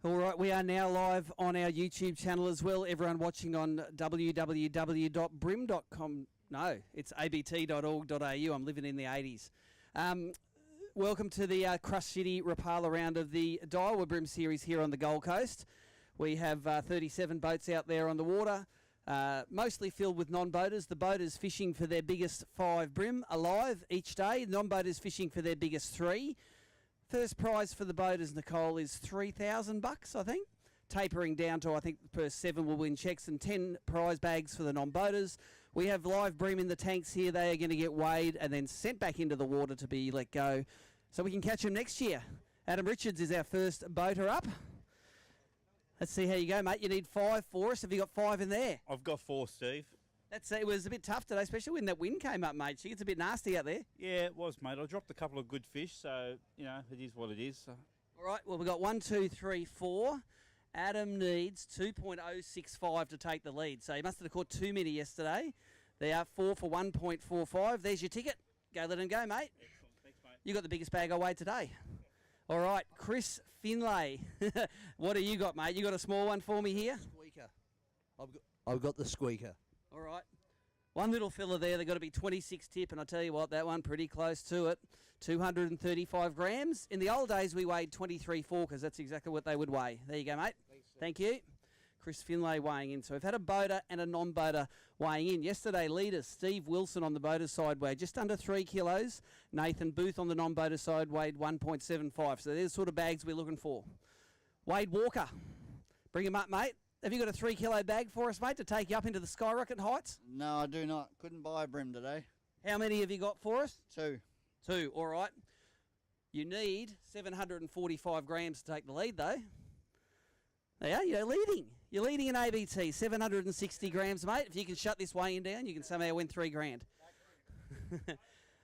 All right, we are now live on our YouTube channel as well. Everyone watching on www.brim.com. No, it's abt.org.au. I'm living in the 80s. Welcome to the Crush City Rapala round of the Daiwa BREAM Series here on the Gold Coast. We have 37 boats out there on the water, mostly filled with non-boaters. The boaters fishing for their biggest 5 bream alive each day. Non-boaters fishing for their biggest 3. First prize for the boaters, Nicole, is $3,000, I think. Tapering down to, I think, per 7 will win checks and 10 prize bags for the non-boaters. We have live bream in the tanks here. They are going to get weighed and then sent back into the water to be let go so we can catch them next year. Adam Richards is our first boater up. Let's see how you go, mate. You need 5 for us. Have you got 5 in there? I've got 4, Steve. It was a bit tough today, especially when that wind came up, mate. She gets a bit nasty out there. Yeah, it was, mate. I dropped a couple of good fish, so, you know, it is what it is. So. All right, well, we've got 1, 2, 3, 4. Adam needs 2.065 to take the lead. So he must have caught too many yesterday. They are 4 for 1.45. There's your ticket. Go let him go, mate. Excellent. Thanks, mate. You got the biggest bag I weighed today. All right, Chris Finlay. What do you got, mate? You got a small one for me here? Squeaker. I've got the squeaker. All right. One little fella there, they've got to be 26 tip, and I tell you what, that one pretty close to it. 235 grams. In the old days, we weighed 23.4 because that's exactly what they would weigh. There you go, mate. Thanks, thank you. Chris Finlay weighing in. So we've had a boater and a non-boater weighing in. Yesterday, leaders Steve Wilson on the boater side weighed just under 3 kilos. Nathan Booth on the non-boater side weighed 1.75. So there's the sort of bags we're looking for. Wade Walker. Bring him up, mate. Have you got a 3 kilo bag for us, mate, to take you up into the skyrocket heights? No, I do not. Couldn't buy a bream today. How many have you got for us? 2. 2, all right. You need 745 grams to take the lead, though. There, you're leading. You're leading in ABT, 760 grams, mate. If you can shut this weighing down, you can somehow win $3,000.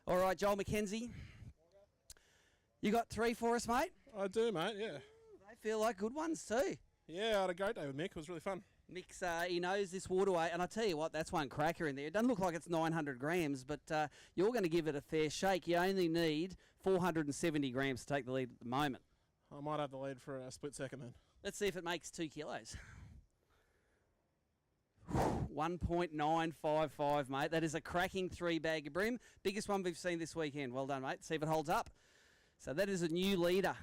All right, Joel McKenzie. You got 3 for us, mate? I do, mate, yeah. They feel like good ones, too. Yeah, I had a great day with Mick. It was really fun. Mick's, he knows this waterway, and I tell you what, that's one cracker in there. It doesn't look like it's 900 grams, but you're going to give it a fair shake. You only need 470 grams to take the lead at the moment. I might have the lead for a split second then. Let's see if it makes 2 kilos. 1.955, mate. That is a cracking 3 bag of bream. Biggest one we've seen this weekend. Well done, mate. See if it holds up. So that is a new leader,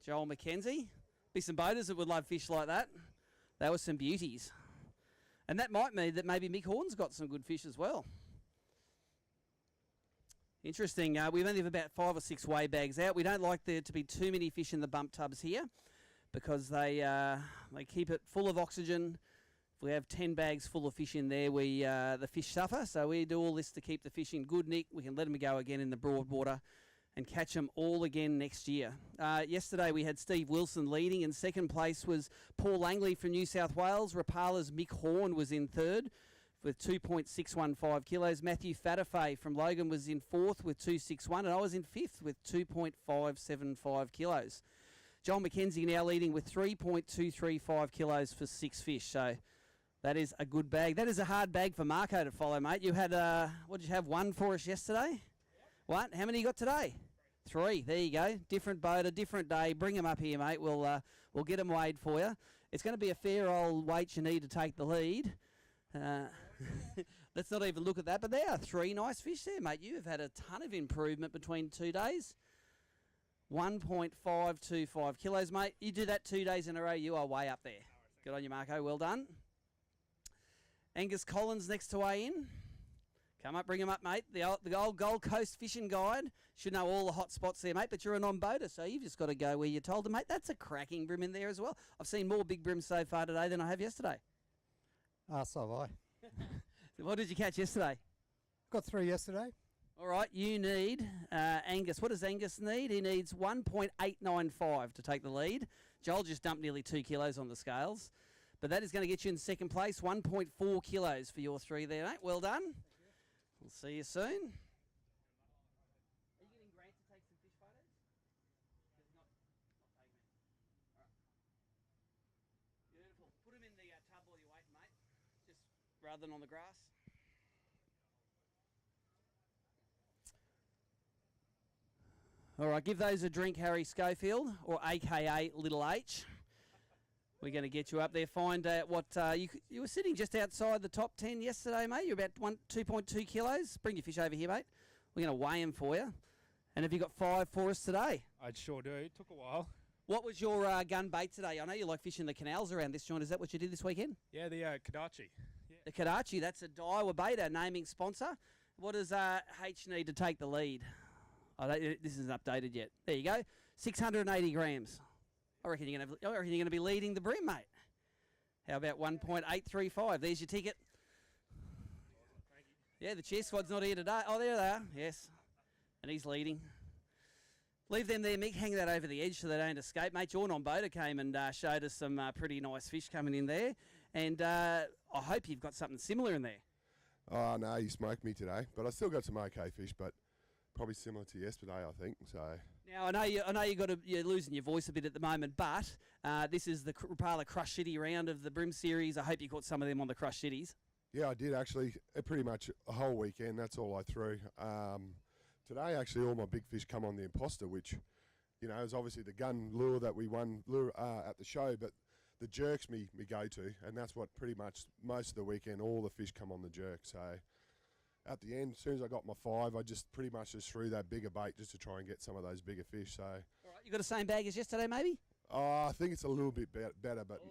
Joel McKenzie. Be some boaters that would love fish like that. They were some beauties. And that might mean that maybe Mick Horn's got some good fish as well. Interesting. We only have about 5 or 6 weigh bags out. We don't like there to be too many fish in the bump tubs here because they keep it full of oxygen. If we have 10 bags full of fish in there, the fish suffer. So we do all this to keep the fish in good nick. We can let them go again in the Broadwater and catch them all again next year. Yesterday we had Steve Wilson leading, and second place was Paul Langley from New South Wales. Rapala's Mick Horn was in third with 2.615 kilos. Matthew Fatafay from Logan was in fourth with 261, and I was in fifth with 2.575 kilos. John McKenzie now leading with 3.235 kilos for 6 fish. So that is a good bag. That is a hard bag for Marco to follow, mate. You had, what did you have, 1 for us yesterday? What? How many you got today? 3. There you go. Different boater, different day. Bring them up here, mate. We'll get them weighed for you. It's going to be a fair old weight you need to take the lead. Let's not even look at that. But there are 3 nice fish there, mate. You have had a ton of improvement between 2 days. 1.525 kilos, mate. You do that 2 days in a row, you are way up there. Good on you, Marco. Well done. Angus Collins next to weigh in. Come up, bring him up, mate. The old Gold Coast fishing guide. Should know all the hot spots there, mate, but you're a non-boater, so you've just got to go where you're told to, mate. That's a cracking bream in there as well. I've seen more big brims so far today than I have yesterday. So have I. So what did you catch yesterday? Got 3 yesterday. All right, you need Angus. What does Angus need? He needs 1.895 to take the lead. Joel just dumped nearly 2 kilos on the scales, but that is going to get you in second place. 1.4 kilos for your 3 there, mate. Well done. We'll see you soon. Are you getting Grant to take some fish photos? Not taking it. All right. Beautiful. Put him in the tub while you're waiting, mate. Just rather than on the grass. All right, give those a drink, Harry Schofield, or AKA Little H. We're going to get you up there. Find what you were sitting just outside the top 10 yesterday, mate. You're about 2.2 kilos. Bring your fish over here, mate. We're going to weigh him for you. And have you got 5 for us today? I sure do. It took a while. What was your gun bait today? I know you like fishing the canals around this joint. Is that what you did this weekend? Yeah, the Kadachi. The Kadachi, that's a Daiwa bait, our naming sponsor. What does H need to take the lead? This isn't updated yet. There you go. 680 grams. I reckon you're going to be leading the Bream, mate. How about 1.835? There's your ticket. Yeah, the cheer squad's not here today. Oh, there they are. Yes. And he's leading. Leave them there, Mick. Hang that over the edge so they don't escape. Mate, your non-boater came and showed us some pretty nice fish coming in there. And I hope you've got something similar in there. Oh, no, you smoked me today. But I still got some okay fish, but probably similar to yesterday, I think. So now, I know you're losing your voice a bit at the moment, but this is the Rapala Crush City round of the BREAM Series. I hope you caught some of them on the Crush Cities. yeah, I did actually. Pretty much a whole weekend. That's all I threw. Today, actually, all my big fish come on the imposter, which, you know, is obviously the gun lure that we won at the show, but the jerk's me go-to, and that's what pretty much most of the weekend, all the fish come on the jerk. So at the end, as soon as I got my 5, I just pretty much just threw that bigger bait just to try and get some of those bigger fish. So, All right, you got the same bag as yesterday, maybe? I think it's a little bit better, but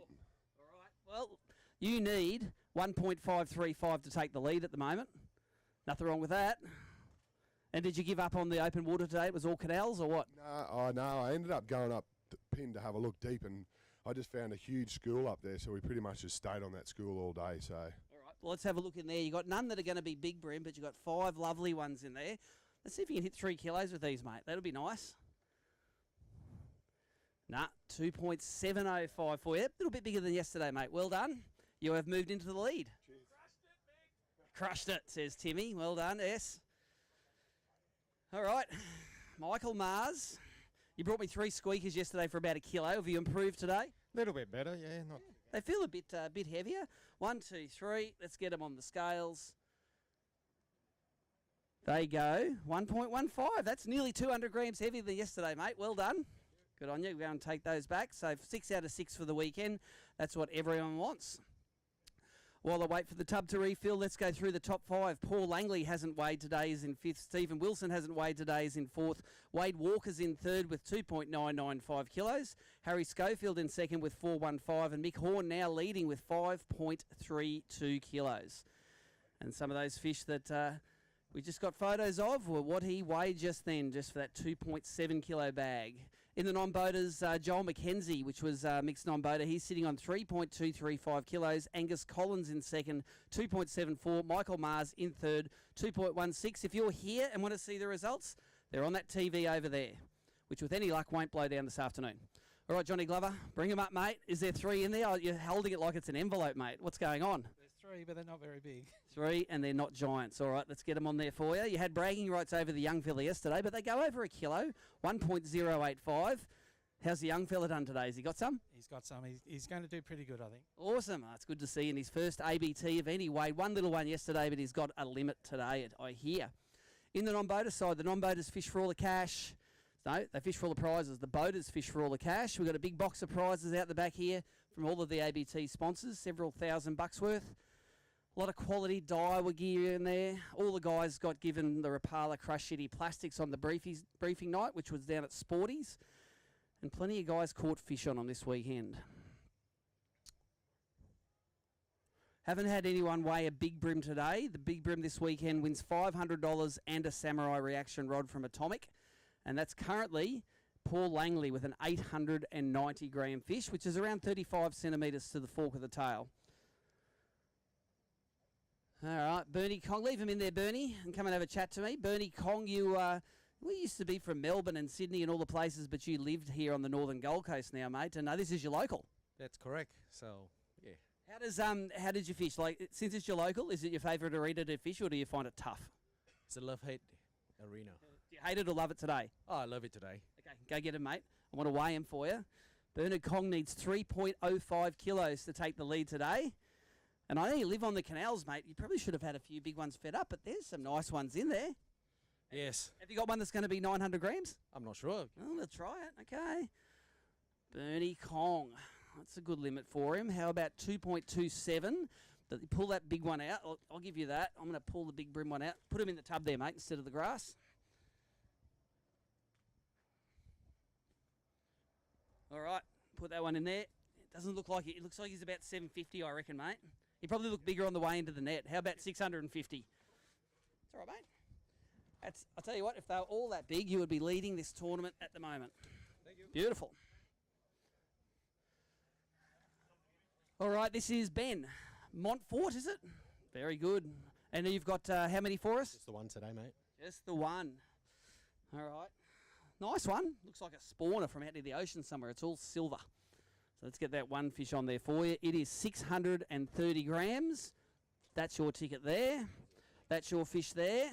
All right. Well, you need 1.535 to take the lead at the moment. Nothing wrong with that. And did you give up on the open water today? It was all canals or what? no, I ended up going up the pin to have a look deep, and I just found a huge school up there, so we pretty much just stayed on that school all day. So All right. Well, let's have a look in there. You got none that are going to be big bream, but you got 5 lovely ones in there. Let's see if you can hit 3 kilos with these, mate. That'll be nice. Nah, 2.705 for you. A little bit bigger than yesterday, mate. Well done. You have moved into the lead. Cheers. Crushed it, says Timmy. Well done, yes. All right, Michael Mars. You brought me 3 squeakers yesterday for about 1 kilo. Have you improved today? A little bit better, yeah. Not They feel a bit heavier. 1, 2, 3. Let's get them on the scales. They go 1.15. That's nearly 200 grams heavier than yesterday, mate. Well done. Good on you. Go and take those back. So 6 out of 6 for the weekend. That's what everyone wants. While I wait for the tub to refill, let's go through the top 5. Paul Langley hasn't weighed today, is in 5th. Stephen Wilson hasn't weighed today, is in 4th. Wade Walker's in 3rd with 2.995 kilos. Harry Schofield in 2nd with 415. And Mick Horn now leading with 5.32 kilos. And some of those fish that we just got photos of were what he weighed just then, just for that 2.7 kilo bag. In the non-boaters, Joel McKenzie, which was mixed non-boater, he's sitting on 3.235 kilos. Angus Collins in 2nd, 2.74. Michael Mars in 3rd, 2.16. If you're here and want to see the results, they're on that TV over there, which with any luck won't blow down this afternoon. All right, Johnny Glover, bring them up, mate. Is there 3 in there? Oh, you're holding it like it's an envelope, mate. What's going on? There's 3, but they're not very big. 3, and they're not giants. All right, let's get them on there for you. You had bragging rights over the young fella yesterday, but they go over 1 kilo, 1.085. How's the young fella done today? Has he got some? He's got some. He's going to do pretty good, I think. Awesome. Oh, it's good to see in his first ABT of any weight. 1 little one yesterday, but he's got a limit today, I hear. In the non-boater side, the non-boaters fish for all the cash. No, they fish for all the prizes. The boaters fish for all the cash. We've got a big box of prizes out the back here from all of the ABT sponsors, several $1,000 worth. A lot of quality Daiwa gear in there. All the guys got given the Rapala Crush City plastics on the briefing night, which was down at Sporties. And plenty of guys caught fish on them this weekend. Haven't had anyone weigh a big bream today. The big bream this weekend wins $500 and a Samurai reaction rod from Atomic. And that's currently Paul Langley with an 890 gram fish, which is around 35 centimetres to the fork of the tail. All right, Bernie Kong. Leave him in there, Bernie, and come and have a chat to me. Bernie Kong, we used to be from Melbourne and Sydney and all the places, but you lived here on the northern Gold Coast now, mate. And this is your local. That's correct. So, yeah. How did you fish? Like, since it's your local, is it your favourite arena to fish, or do you find it tough? It's a love-hate arena. Do you hate it or love it today? Oh, I love it today. Okay, go get him, mate. I want to weigh him for you. Bernard Kong needs 3.05 kilos to take the lead today. And I know you live on the canals, mate. You probably should have had a few big ones fed up, but there's some nice ones in there. Yes. Have you got one that's going to be 900 grams? I'm not sure. Well, let's try it. Okay. Bernie Kong. That's a good limit for him. How about 2.27? Pull that big one out. I'll give you that. I'm going to pull the big brim one out. Put him in the tub there, mate, instead of the grass. All right, put that one in there. It doesn't look like it. It looks like he's about 750, I reckon, mate. He probably looked bigger on the way into the net. How about 650? It's all right, mate. I'll tell you what, if they were all that big, you would be leading this tournament at the moment. Thank you. Beautiful. All right, this is Ben. Montfort, is it? Very good. And you've got how many for us? Just the one today, mate. Just the one. All right. Nice one. Looks like a spawner from out near the ocean somewhere. It's all silver. So let's get that one fish on there for you. It is 630 grams. That's your ticket there. That's your fish there.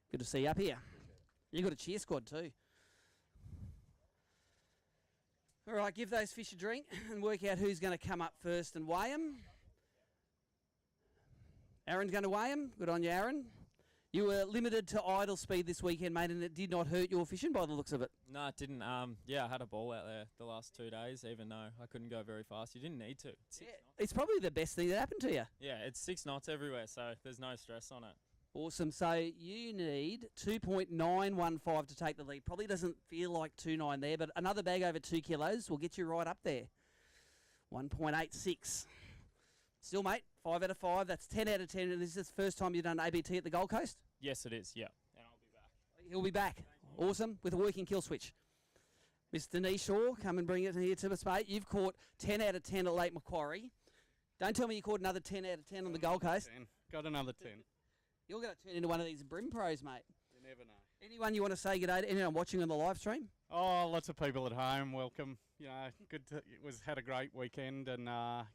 Good to see you up here. You've got a cheer squad too. All right, give those fish a drink and work out who's going to come up first and weigh them. Aaron's going to weigh them. Good on you, Aaron. You were limited to idle speed this weekend, mate, and it did not hurt your fishing by the looks of it. No, it didn't. Yeah, I had a ball out there the last 2 days, even though I couldn't go very fast. You didn't need to. It's probably the best thing that happened to you. Yeah, it's 6 knots everywhere, so there's no stress on it. Awesome. So you need 2.915 to take the lead. Probably doesn't feel like 2.9 there, but another bag over 2 kilos will get you right up there. 1.86. Still, mate, 5 out of 5. That's 10 out of 10. And this is the first time you've done ABT at the Gold Coast? Yes, it is, yeah. And I'll be back. He'll be back. Awesome. With a working kill switch. Mr. Neeshaw, come and bring it here to us, mate. You've caught 10 out of 10 at Lake Macquarie. Don't tell me you caught another 10 out of 10 on the Gold Coast. 10. Got another 10. You're going to turn into one of these Brim pros, mate. You never know. Anyone you want to say good day to? Anyone watching on the live stream? Oh, lots of people at home. Welcome. You know, had a great weekend, and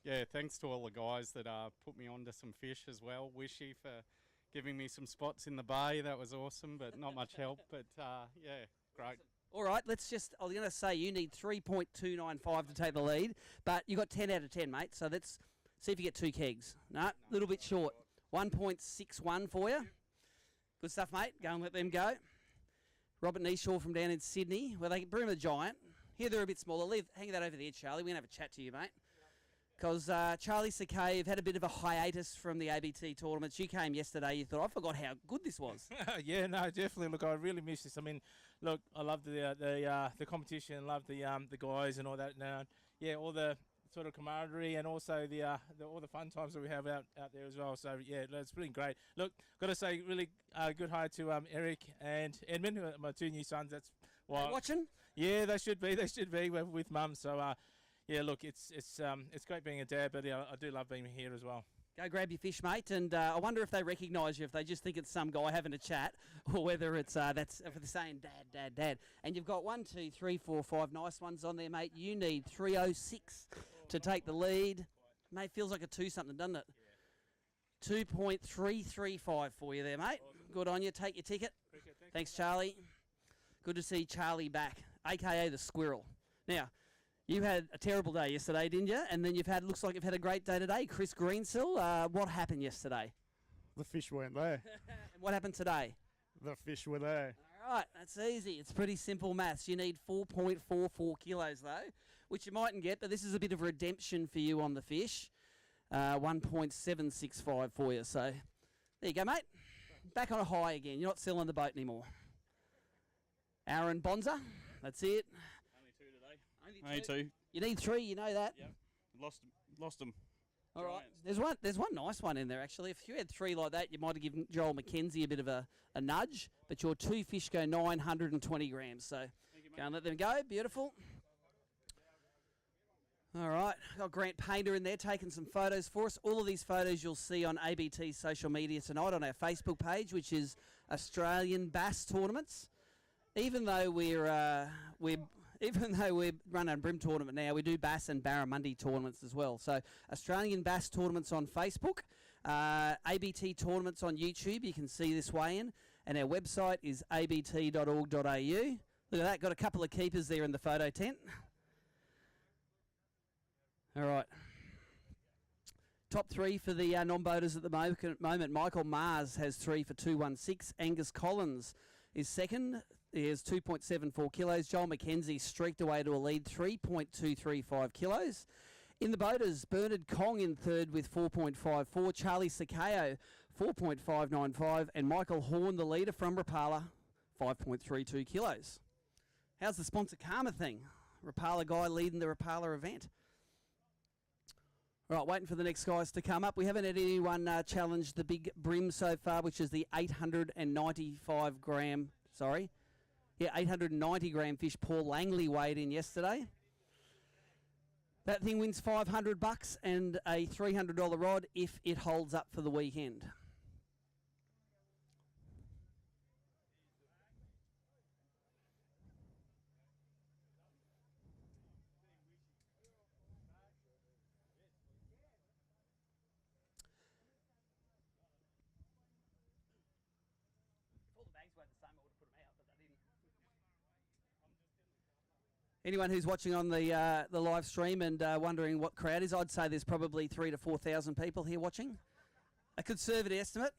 yeah, thanks to all the guys that put me onto some fish as well. Wishy for giving me some spots in the bay. That was awesome, but not much help. But yeah, great. All right, I was going to say you need 3.295 to take the lead, but you got 10 out of 10, mate. So let's see if you get 2 kegs. No, a little bit short. 1.61 for you. Good stuff, mate. Go and let them go. Robert Neeshaw from down in Sydney, where they bring a giant. Here they're a bit smaller. Hang that over there, Charlie. We're going to have a chat to you, mate. Because Charlie Sakay have had a bit of a hiatus from the ABT tournaments. You came yesterday. You thought, I forgot how good this was. Yeah, no, definitely. Look, I really miss this. I mean, look, I love the competition, love the guys and all that. Now, yeah, all the sort of camaraderie and also all the fun times that we have out there as well. So yeah, it's been great. Look, got to say, really good hi to Eric and Edmund, who are my 2 new sons. That's why watching. Yeah, they should be. They should be with Mum. So yeah, look, it's great being a dad, but I do love being here as well. Go grab your fish, mate, and I wonder if they recognise you, if they just think it's some guy having a chat, or whether it's that's if they're saying dad, dad, dad. And you've got 1, 2, 3, 4, 5 nice ones on there, mate. You need 306 to take the lead. Mate, feels like a 2 something, doesn't it? 2.335 for you there, mate. Good on you. Take your ticket. Thanks, Charlie. Good to see Charlie back, a.k.a. the squirrel. Now, you had a terrible day yesterday, didn't you? And then looks like you've had a great day today. Chris Greensill, what happened yesterday? The fish weren't there. And what happened today? The fish were there. All right, that's easy. It's pretty simple maths. You need 4.44 kilos, though, which you mightn't get, but this is a bit of redemption for you on the fish. 1.765 for you. So there you go, mate. Back on a high again. You're not selling the boat anymore. Aaron Bonza, that's it. Only 2. You need 3, you know that. Yep. Lost them. All right. There's one nice one in there, actually. If you had 3 like that, you might have given Joel McKenzie a bit of a nudge. But your 2 fish go 920 grams. So go and let them go. Beautiful. All right. Got Grant Painter in there taking some photos for us. All of these photos you'll see on ABT's social media tonight on our Facebook page, which is Australian Bass Tournaments. Even though we're running a Brim tournament now, we do Bass and Barramundi tournaments as well. So Australian Bass Tournaments on Facebook, ABT Tournaments on YouTube. You can see this weigh-in. And our website is abt.org.au. Look at that, got a couple of keepers there in the photo tent. All right. Top 3 for the non-boaters at the moment. Michael Mars has 3 for 216. Angus Collins is second. He has 2.74 kilos. Joel McKenzie streaked away to a lead, 3.235 kilos. In the boaters, Bernard Kong in third with 4.54, Charlie Sakeo 4.595, and Michael Horn, the leader from Rapala, 5.32 kilos. How's the sponsor Karma thing? Rapala guy leading the Rapala event. All right, waiting for the next guys to come up. We haven't had anyone challenge the big brim so far, which is the 890 gram fish Paul Langley weighed in yesterday. That thing wins $500 and a $300 rod if it holds up for the weekend. Anyone who's watching on the live stream and wondering what crowd is, I'd say there's probably 3,000 to 4,000 people here watching. A conservative estimate.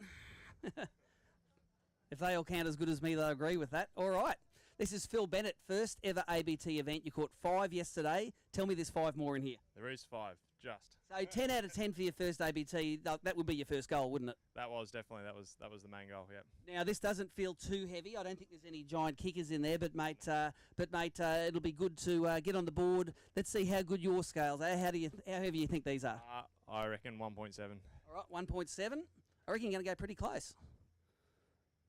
If they all count as good as me, they'll agree with that. All right. This is Phil Bennett, first ever ABT event. You caught 5 yesterday. Tell me there's 5 more in here. There is 5, just. So 10 out of 10 for your first ABT. That would be your first goal, wouldn't it? That was definitely, that was the main goal, yeah. Now, this doesn't feel too heavy. I don't think there's any giant kickers in there, but mate, it'll be good to get on the board. Let's see how good your scales are. How heavy you think these are? I reckon 1.7. All right, 1.7. I reckon you're going to go pretty close.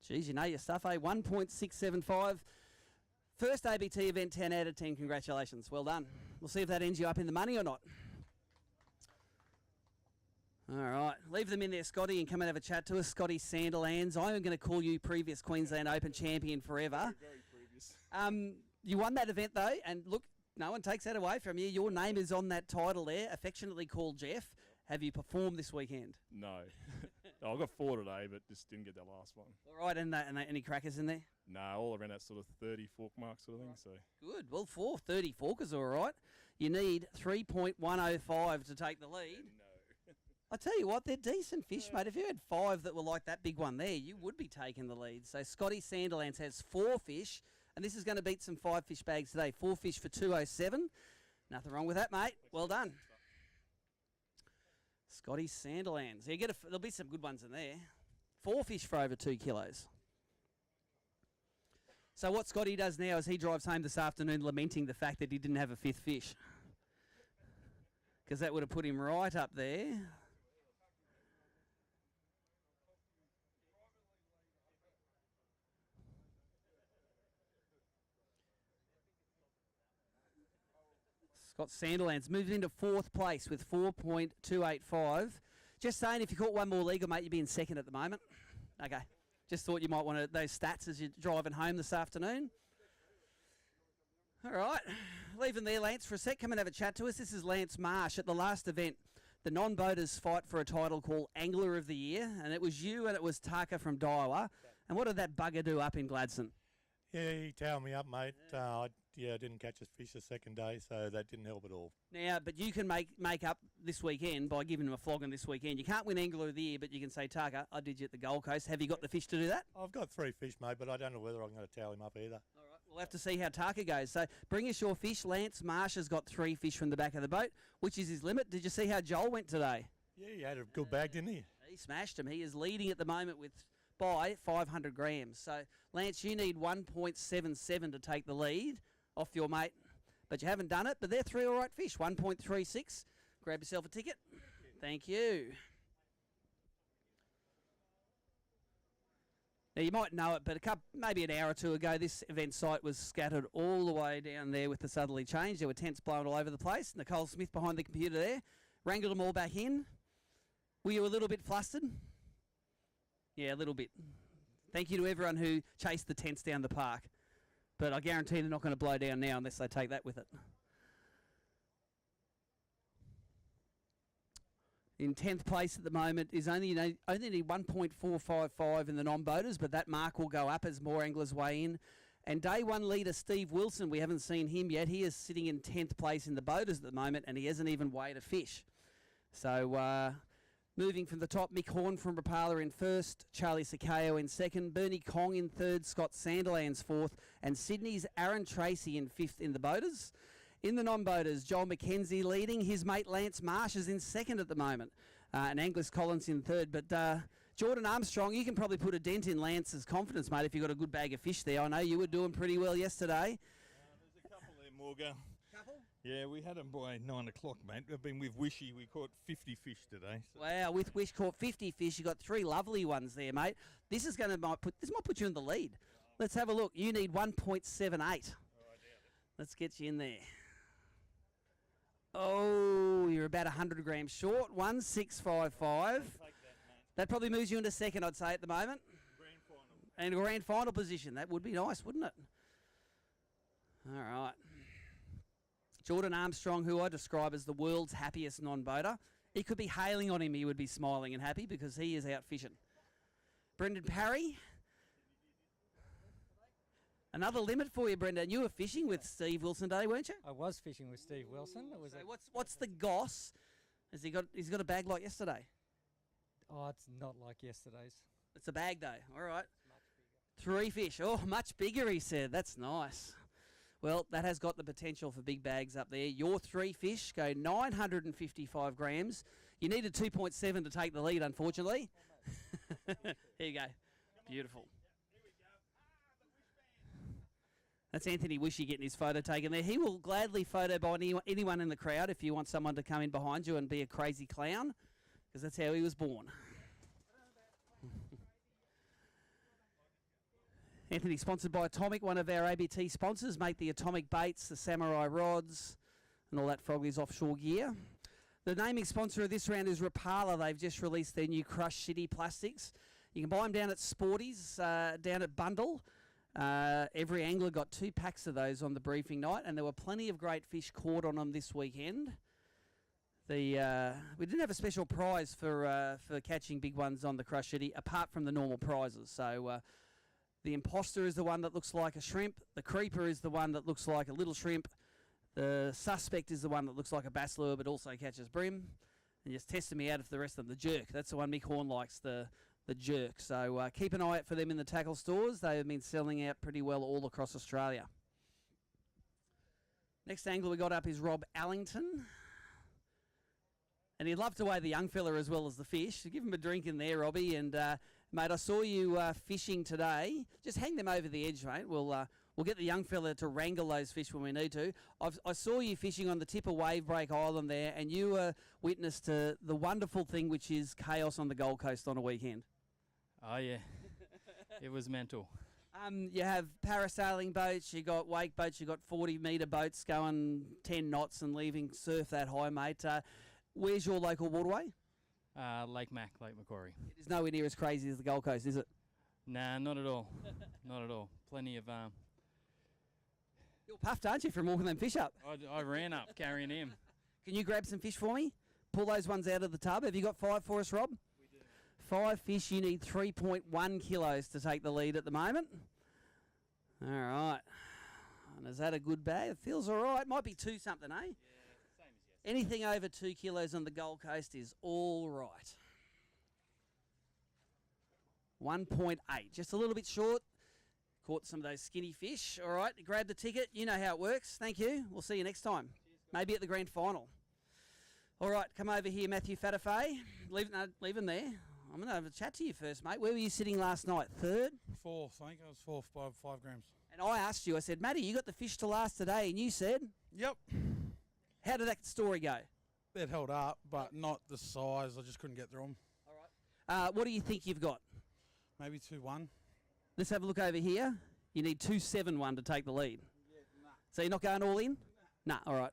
Geez, you know your stuff, eh? 1.675. First ABT event, 10 out of 10. Congratulations. Well done. We'll see if that ends you up in the money or not. All right. Leave them in there, Scotty, and come and have a chat to us. Scotty Sanderlands. I am going to call you previous Queensland Open champion forever. Very previous. You won that event, though, and look, no one takes that away from you. Your name is on that title there, affectionately called Jeff. Have you performed this weekend? No. I got 4 today, but just didn't get that last one. All right, and any crackers in there? No, all around that sort of 30 fork mark sort of thing. So Good. Well, 4:30 forkers, all right. You need 3.105 to take the lead. no. I tell you what, they're decent fish, mate. If you had 5 that were like that big one there, you would be taking the lead. So Scotty Sanderlands has 4 fish, and this is going to beat some 5 fish bags today. 4 fish for 207. Nothing wrong with that, mate. Well done. Scotty Sanderlands. There'll be some good ones in there. 4 fish for over 2 kilos. So what Scotty does now is he drives home this afternoon lamenting the fact that he didn't have a 5th fish, because that would have put him right up there. Scott Sanderlands moved into 4th place with 4.285. Just saying, if you caught one more legal, mate, you'd be in 2nd at the moment. Okay. Just thought you might want those stats as you're driving home this afternoon. All right. Leave them there, Lance, for a sec. Come and have a chat to us. This is Lance Marsh. At the last event, the non-boaters fight for a title called Angler of the Year, and it was you and it was Taka from Daiwa. And what did that bugger do up in Gladstone? Yeah, he tailed me up, mate. I didn't catch a fish the second day, so that didn't help at all. Now, but you can make up this weekend by giving him a flogging this weekend. You can't win Angler of the Year, but you can say, Taka, I did you at the Gold Coast. Have you got the fish to do that? I've got 3 fish, mate, but I don't know whether I'm going to tail him up either. All right, we'll have to see how Taka goes. So bring us your fish. Lance Marsh has got 3 fish from the back of the boat, which is his limit. Did you see how Joel went today? Yeah, he had a good bag, didn't he? He smashed him. He is leading at the moment by 500 grams. So, Lance, you need 1.77 to take the lead off your mate. But you haven't done it, but they're 3 all right fish. 1.36. Grab yourself a ticket. Thank you. Now, you might know it, but maybe an hour or 2 ago, this event site was scattered all the way down there with the southerly change. There were tents blown all over the place. Nicole Smith behind the computer there. Wrangled them all back in. Were you a little bit flustered? Yeah, a little bit. Thank you to everyone who chased the tents down the park. But I guarantee they're not going to blow down now unless they take that with it. In 10th place at the moment is only need 1.455 in the non-boaters, but that mark will go up as more anglers weigh in. And day 1 leader Steve Wilson, we haven't seen him yet. He is sitting in 10th place in the boaters at the moment, and he hasn't even weighed a fish. So moving from the top, Mick Horn from Rapala in 1st, Charlie Sakeo in 2nd, Bernie Kong in 3rd, Scott Sanderlands 4th, and Sydney's Aaron Tracy in 5th in the boaters. In the non-boaters, Joel McKenzie leading. His mate Lance Marsh is in second at the moment. And Angus Collins in third. But Jordan Armstrong, you can probably put a dent in Lance's confidence, mate, if you've got a good bag of fish there. I know you were doing pretty well yesterday. There's a couple there, Morgan. Couple? Yeah, we had them by 9 o'clock, mate. We've been with Wishy. We caught 50 fish today. So. Wow, with Wish caught 50 fish. You got 3 lovely ones there, mate. This might put you in the lead. Let's have a look. You need 1.78. Let's get you in there. Oh, you're about 100 grams short. 1.655. That probably moves you into second, I'd say, at the moment. Grand final. And a grand final position. That would be nice, wouldn't it? All right. Jordan Armstrong, who I describe as the world's happiest non-boater. He could be hailing on him. He would be smiling and happy because he is out fishing. Brendan Parry. Another limit for you, Brendan. You were fishing with Steve Wilson today, weren't you? I was fishing with Steve Wilson. It was so what's the goss? He's got a bag like yesterday? Oh, it's not like yesterday's. It's a bag though. All right. 3 fish. Oh, much bigger, he said. That's nice. Well, that has got the potential for big bags up there. Your 3 fish go 955 grams. You needed 2.7 to take the lead, unfortunately. Here you go. Beautiful. That's Anthony Wishy getting his photo taken there. He will gladly photo by anyone in the crowd if you want someone to come in behind you and be a crazy clown, because that's how he was born. Anthony, sponsored by Atomic, one of our ABT sponsors. Make the Atomic baits, the Samurai rods, and all that Froggy's offshore gear. The naming sponsor of this round is Rapala. They've just released their new Crush City plastics. You can buy them down at Sporties, down at Bundle. Every angler got 2 packs of those on the briefing night, and there were plenty of great fish caught on them this weekend. We didn't have a special prize for catching big ones on the Crush City, apart from the normal prizes. So the Imposter is the one that looks like a shrimp. The Creeper is the one that looks like a little shrimp. The Suspect is the one that looks like a bass lure but also catches bream. And just testing me out if the rest of them. The Jerk, that's the one Mick Horn likes, the Jerk. So keep an eye out for them in the tackle stores. They have been selling out pretty well all across Australia. Next angler we got up is Rob Allington. And he'd love to weigh the young fella as well as the fish. So give him a drink in there, Robbie. And, mate, I saw you fishing today. Just hang them over the edge, mate. We'll get the young fella to wrangle those fish when we need to. I saw you fishing on the tip of Wavebreak Island there, and you were witness to the wonderful thing which is chaos on the Gold Coast on a weekend. Oh, yeah. It was mental. You have parasailing boats, you got wake boats, you got 40-metre boats going 10 knots and leaving surf that high, mate. Where's your local waterway? Lake Macquarie. It is nowhere near as crazy as the Gold Coast, is it? Nah, not at all. Not at all. Plenty of... You're puffed, aren't you, from walking them fish up? I ran up carrying him. Can you grab some fish for me? Pull those ones out of the tub. Have you got 5 for us, Rob? We do. 5 fish. You need 3.1 kilos to take the lead at the moment. All right. And is that a good bag? It feels all right. Might be 2 something, eh? Yeah, same as yesterday. Anything over 2 kilos on the Gold Coast is all right. 1.8. Just a little bit short. Caught some of those skinny fish. All right, grab the ticket. You know how it works. Thank you. We'll see you next time. Maybe at the grand final. All right, come over here, Matthew Fatafay. Leave him there. I'm going to have a chat to you first, mate. Where were you sitting last night? 3rd? 4th, I think. I was 4th by 5 grams. And I asked you, I said, Matty, you got the fish to last today, and you said? Yep. How did that story go? It held up, but not the size. I just couldn't get through them. All right. What do you think you've got? Maybe 2-1. Let's have a look over here. You need 2.71 to take the lead. Yeah, nah. So you're not going all in? Nah, all right.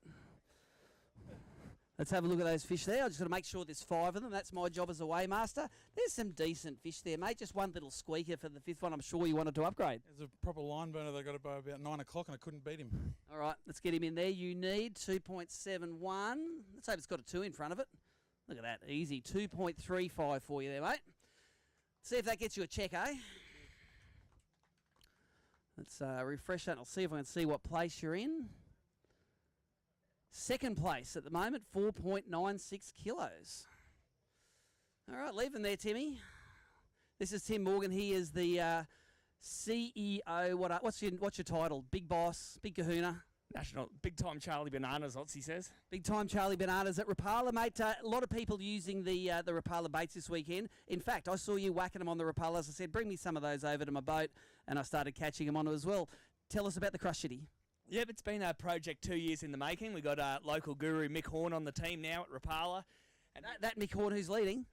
Let's have a look at those fish there. I just got to make sure there's 5 of them. That's my job as a weighmaster. There's some decent fish there, mate. Just one little squeaker for the 5th one. I'm sure you wanted to upgrade. There's a proper line burner that got it by about 9 o'clock and I couldn't beat him. All right, let's get him in there. You need 2.71. Let's hope it's got a 2 in front of it. Look at that. Easy. 2.35 for you there, mate. See if that gets you a check, eh? Let's refresh that and I'll see if I can see what place you're in. 2nd place at the moment, 4.96 kilos. All right, leave him there, Timmy. This is Tim Morgan. He is the CEO. What's your title? Big boss, big kahuna? National big time Charlie Bananas, Otzi says. Big time Charlie Bananas at Rapala, mate. A lot of people using the Rapala baits this weekend. In fact, I saw you whacking them on the Rapalas. I said, bring me some of those over to my boat, and I started catching them on it as well. Tell us about the Crush Shitty. Yep, it's been a project 2 years in the making. We got local guru Mick Horn on the team now at Rapala. And that Mick Horn who's leading?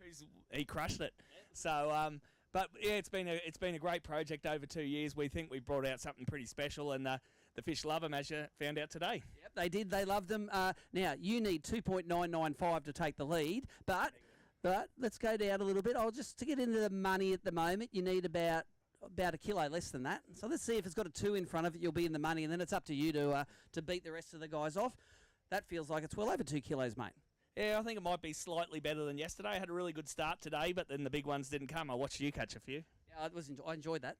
He crushed it. So, but yeah, it's been a great project over 2 years. We think we brought out something pretty special, and the fish love them, as you found out today. Yep, they did. They loved them. Now, you need 2.995 to take the lead, but let's go down a little bit. To get into the money at the moment, you need about a kilo less than that. So let's see if it's got a 2 in front of it, you'll be in the money, and then it's up to you to beat the rest of the guys off. That feels like it's well over 2 kilos, mate. Yeah, I think it might be slightly better than yesterday. I had a really good start today, but then the big ones didn't come. I watched you catch a few. Yeah, I enjoyed that.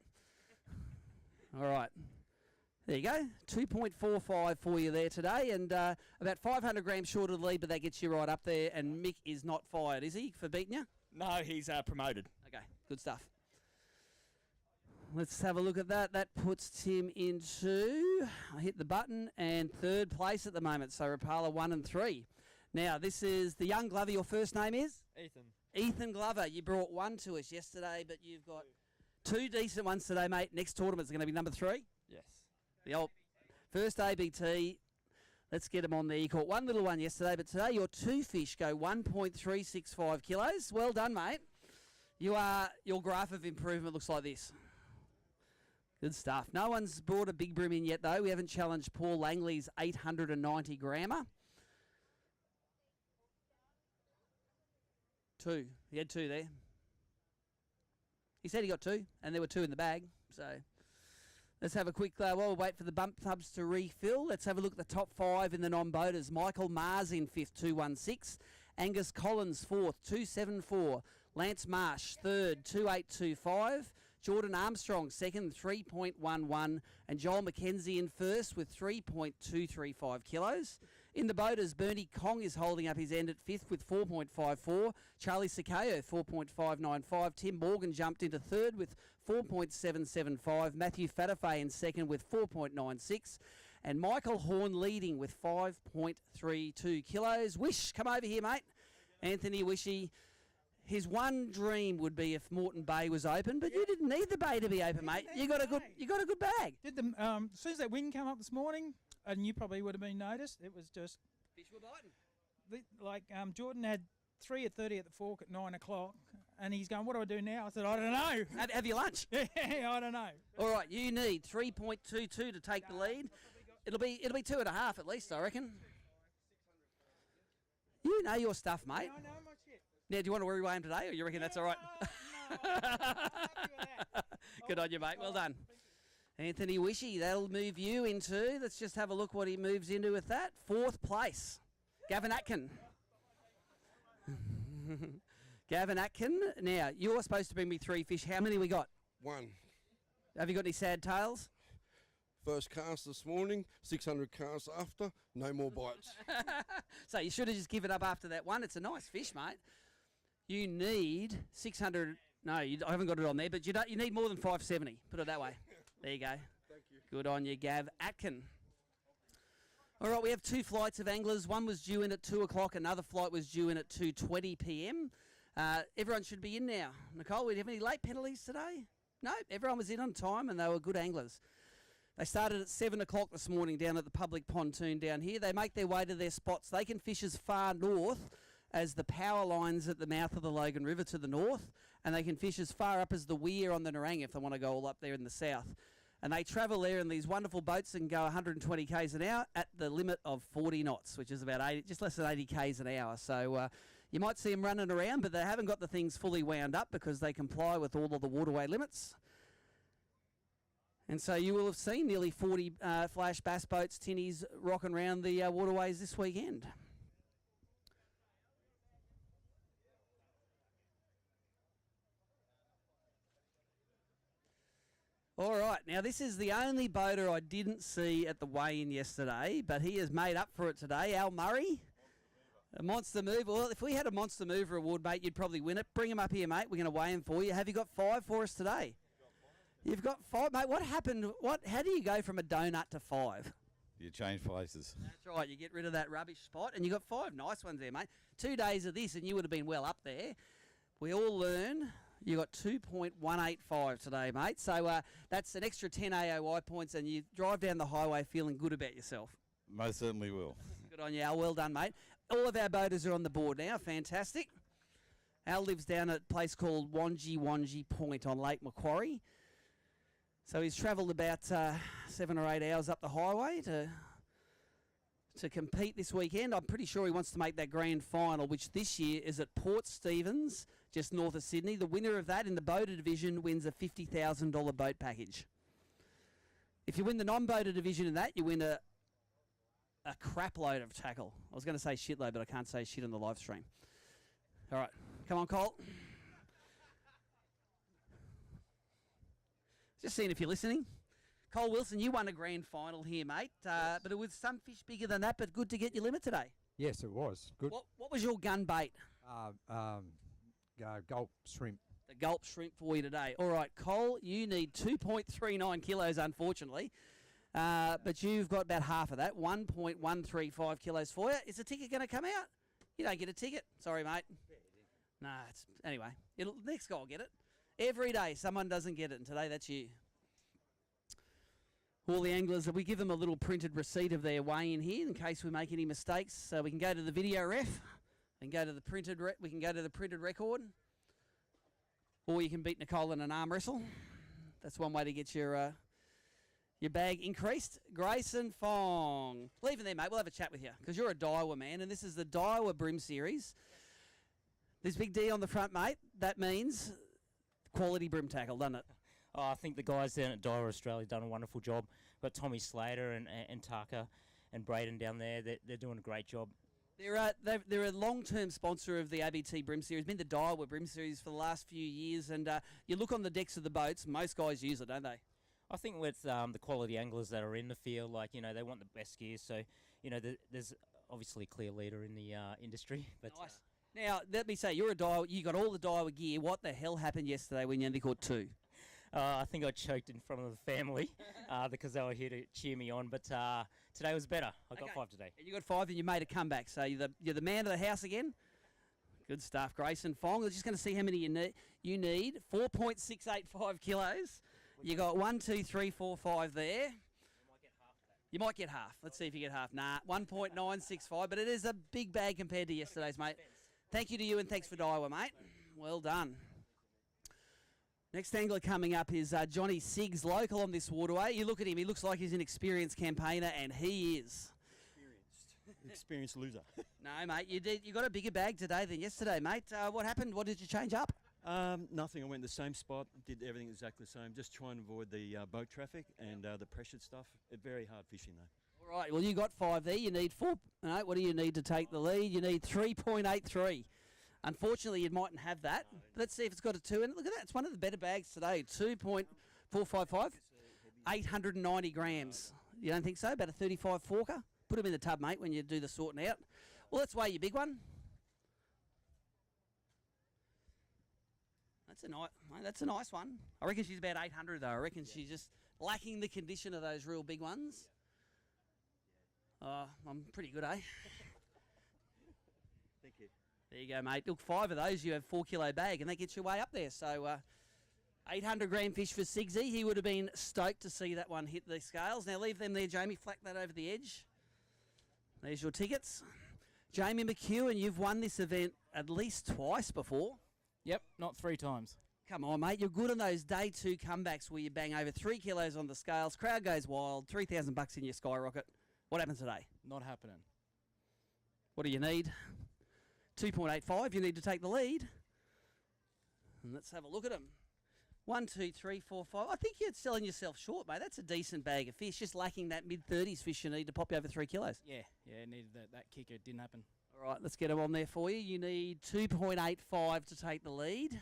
All right. There you go. 2.45 for you there today, and about 500 grams short of the lead, but that gets you right up there, and Mick is not fired, is he, for beating you? No, he's promoted. Okay, good stuff. Let's have a look at that. That puts Tim into, I hit the button, and 3rd place at the moment. So Rapala 1 and 3. Now, this is the young Glover. Your first name is? Ethan. Ethan Glover. You brought 1 to us yesterday, but you've got 2 decent ones today, mate. Next tournament's going to be number 3. Yes. The old first ABT. Let's get them on there. You caught 1 little one yesterday, but today your 2 fish go 1.365 kilos. Well done, mate. Your graph of improvement looks like this. Good stuff. No one's brought a big brim in yet, though. We haven't challenged Paul Langley's 890 grammer. 2. He had 2 there. He said he got 2, and there were 2 in the bag. So let's have a quick, while we wait for the bump tubs to refill, let's have a look at the top 5 in the non-boaters. Michael Mars in 5th, 216. Angus Collins, 4th, 274. Lance Marsh, 3rd, 2825. Jordan Armstrong, 2nd, 3.11. And Joel McKenzie in 1st with 3.235 kilos. In the boaters, Bernie Kong is holding up his end at 5th with 4.54. Charlie Sakayo, 4.595. Tim Morgan jumped into 3rd with 4.775. Matthew Fatafay in 2nd with 4.96. And Michael Horn leading with 5.32 kilos. Wish, come over here, mate. Anthony Wishy. His one dream would be if Moreton Bay was open, but you didn't need the bay to be open, mate. You got a good bag. Did the as soon as that wind came up this morning, and you probably would have been noticed, it was just fish were biting. Jordan had 3 at 30 at the fork at 9 o'clock, and he's going, "What do I do now?" I said, "I don't know." Have your lunch. Yeah, I don't know. All right, you need 3.22 to take the lead. It'll be 2.5 at least, I reckon. You know your stuff, mate. I know my shit. Now, do you want to reweigh him today, or you reckon that's all right? Good on you, mate. Well done. Anthony Wishy, that'll move you into, let's just have a look what he moves into with that. 4th place, Gavin Atkin. Gavin Atkin. Now, you're supposed to bring me 3 fish. How many we got? 1. Have you got any sad tales? First cast this morning, 600 casts after, no more bites. So you should have just given up after that one. It's a nice fish, mate. You need 600. No, I haven't got it on there, but you need more than 570. Put it that way. There you go. Thank you. Good on you, Gav Atkin. All right, we have 2 flights of anglers. One was due in at 2 o'clock. Another flight was due in at 2:20 p.m. Everyone should be in now. Nicole, do you have any late penalties today? No, everyone was in on time, and they were good anglers. They started at 7 o'clock this morning down at the public pontoon down here. They make their way to their spots. They can fish as far north as the power lines at the mouth of the Logan River to the north, and they can fish as far up as the weir on the Nerang if they want to go all up there in the south. And they travel there in these wonderful boats and go 120 k's an hour at the limit of 40 knots, which is about just less than 80 k's an hour. So you might see them running around, but they haven't got the things fully wound up because they comply with all of the waterway limits. And so you will have seen nearly 40 flash bass boats, tinnies, rocking around the waterways this weekend. All right, now this is the only boater I didn't see at the weigh-in yesterday, but he has made up for it today. Al Murray, a Monster Mover. Well, if we had a Monster Mover award, mate, you'd probably win it. Bring him up here, mate. We're going to weigh him for you. Have you got 5 for us today? You've got 5, mate. What happened? How do you go from a donut to 5? You change places. That's right. You get rid of that rubbish spot, and you got 5 nice ones there, mate. 2 days of this, and you would have been well up there. We all learn. You got 2.185 today, mate. So that's an extra 10 AOI points, and you drive down the highway feeling good about yourself. Most certainly will. Good on you, Al. Well done, mate. All of our boaters are on the board now. Fantastic. Al lives down at a place called Wanji Point on Lake Macquarie. So he's travelled about 7 or 8 hours up the highway to compete this weekend. I'm pretty sure he wants to make that grand final, which this year is at Port Stephens, just north of Sydney. The winner of that in the boater division wins a $50,000 boat package. If you win the non-boater division in that, you win a crap load of tackle. I was going to say shitload, but I can't say shit on the live stream. All right, come on, Colt. Just seeing if you're listening. Cole Wilson, you won a grand final here, mate. But it was some fish bigger than that, but good to get your limit today. Yes, it was. Good. What was your gun bait? Gulp shrimp. The gulp shrimp for you today. All right, Cole, you need 2.39 kilos, unfortunately. But you've got about half of that, 1.135 kilos for you. Is the ticket going to come out? You don't get a ticket. Sorry, mate. Nah, anyway, next guy will get it. Every day someone doesn't get it, and today that's you. All the anglers, we give them a little printed receipt of their weigh-in here in case we make any mistakes. So we can go to the video ref and go to the printed record. Or you can beat Nicole in an arm wrestle. That's one way to get your bag increased. Grayson Fong. Leave it there, mate. We'll have a chat with you because you're a Daiwa man, and this is the Daiwa BREAM Series. This big D on the front, mate, that means quality brim tackle, doesn't it? Oh, I think the guys down at Daiwa Australia done a wonderful job. Got Tommy Slater and Tucker and Braden down there. They're doing a great job. They're a long-term sponsor of the ABT BREAM Series. Been the Daiwa BREAM Series for the last few years, and you look on the decks of the boats, most guys use it, don't they? I think with the quality anglers that are in the field, like, you know, they want the best gear. So, you know, there's obviously a clear leader in the industry. But nice. Now, let me say, you're a Daiwa. You got all the Daiwa gear. What the hell happened yesterday when you only caught 2? I think I choked in front of the family because they were here to cheer me on. But today was better. I got 5 today. And you got 5, and you made a comeback. So you're the man of the house again. Good stuff, Grayson Fong. We're just going to see how many you need. 4.685 kilos. You got 1, 2, 3, 4, 5 there. You might get half. Let's see if you get half. Nah, 1.965. But it is a big bag compared to yesterday's, mate. Thank you to you, and thanks for Daiwa, mate. Well done. Next angler coming up is Johnny Siggs, local on this waterway. You look at him, he looks like he's an experienced campaigner, and he is. Experienced loser. No, mate, you got a bigger bag today than yesterday, mate. What happened? What did you change up? Nothing. I went the same spot, did everything exactly the same. Just trying to avoid the boat traffic and the pressured stuff. Very hard fishing, though. All right, well, you got 5 there. You need 4. No, what do you need to take the lead? You need 3.83. Unfortunately, you mightn't have that. Let's see if it's got a 2 in it. Look at that. It's one of the better bags today. 2.455. 890 grams. You don't think so? About a 35 forker? Put them in the tub, mate, when you do the sorting out. Well, let's weigh your big one. That's a nice one. I reckon she's about 800, though. I reckon she's just lacking the condition of those real big ones. I'm pretty good, eh? Thank you. There you go, mate. Look, 5 of those, you have 4 kilo bag, and that gets you way up there. So 800 gram fish for Siggsy. He would have been stoked to see that one hit the scales. Now leave them there, Jamie. Flack that over the edge. There's your tickets. Jamie McEwen, you've won this event at least twice before. Yep, not 3 times. Come on, mate. You're good on those day 2 comebacks where you bang over 3 kilos on the scales. Crowd goes wild. $3,000 in your skyrocket. What happens today? Not happening. What do you need? 2.85. You need to take the lead. And let's have a look at them. 1, 2, 3, 4, 5. I think you're selling yourself short, mate. That's a decent bag of fish. Just lacking that mid-30s fish you need to pop you over 3 kilos. Yeah, needed that kicker. It didn't happen. All right, let's get them on there for you. You need 2.85 to take the lead.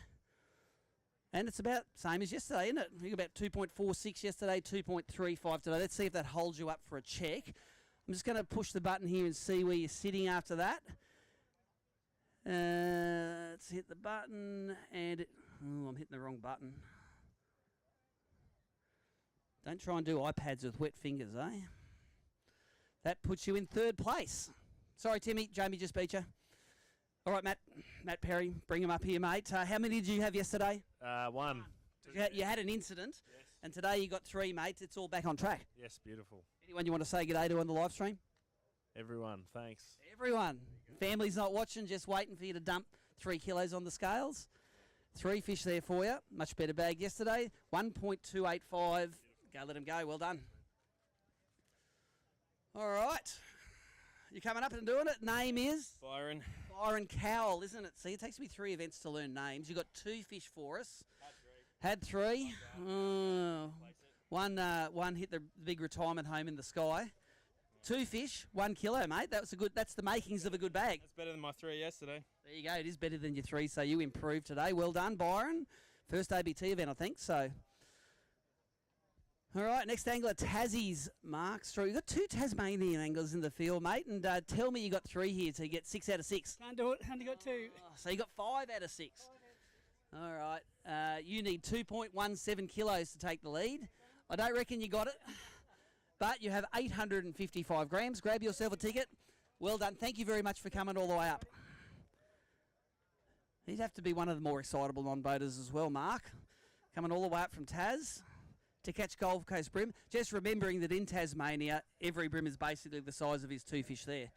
And it's about same as yesterday, isn't it? You got about 2.46 yesterday, 2.35 today. Let's see if that holds you up for a check. I'm just going to push the button here and see where you're sitting after that. Let's hit the button, and I'm hitting the wrong button. Don't try and do iPads with wet fingers, eh? That puts you in third place. Sorry, Timmy. Jamie just beat you. All right, Matt Perry, bring him up here, mate. How many did you have yesterday? One. You had an incident, and today you got 3, mate. It's all back on track. Yes, beautiful. Anyone you want to say good day to on the live stream? Everyone, thanks. Everyone. Family's not watching, just waiting for you to dump 3 kilos on the scales. 3 fish there for you. Much better bag yesterday. 1.285. Go, let him go. Well done. All right. You coming up and doing it? Name is? Byron. Byron Cowell, isn't it? See, it takes me 3 events to learn names. You got 2 fish for us. Had 3. One hit the big retirement home in the sky. 2 fish, 1 kilo, mate. That's the makings of a good bag. That's better than my 3 yesterday. There you go. It is better than your 3, so you improved today. Well done, Byron. First ABT event, I think. So, all right. Next angler, Tassie's Mark Strew. You've got 2 Tasmanian anglers in the field, mate. And tell me you got 3 here to get 6 out of 6. Can't do it. Only got 2. Oh, so you got 5 out of 6. All right. You need 2.17 kilos to take the lead. I don't reckon you got it, but you have 855 grams. Grab yourself a ticket. Well done. Thank you very much for coming all the way up. He'd have to be one of the more excitable non-boaters as well, Mark. Coming all the way up from Tas to catch Gold Coast bream. Just remembering that in Tasmania, every bream is basically the size of his 2 fish there.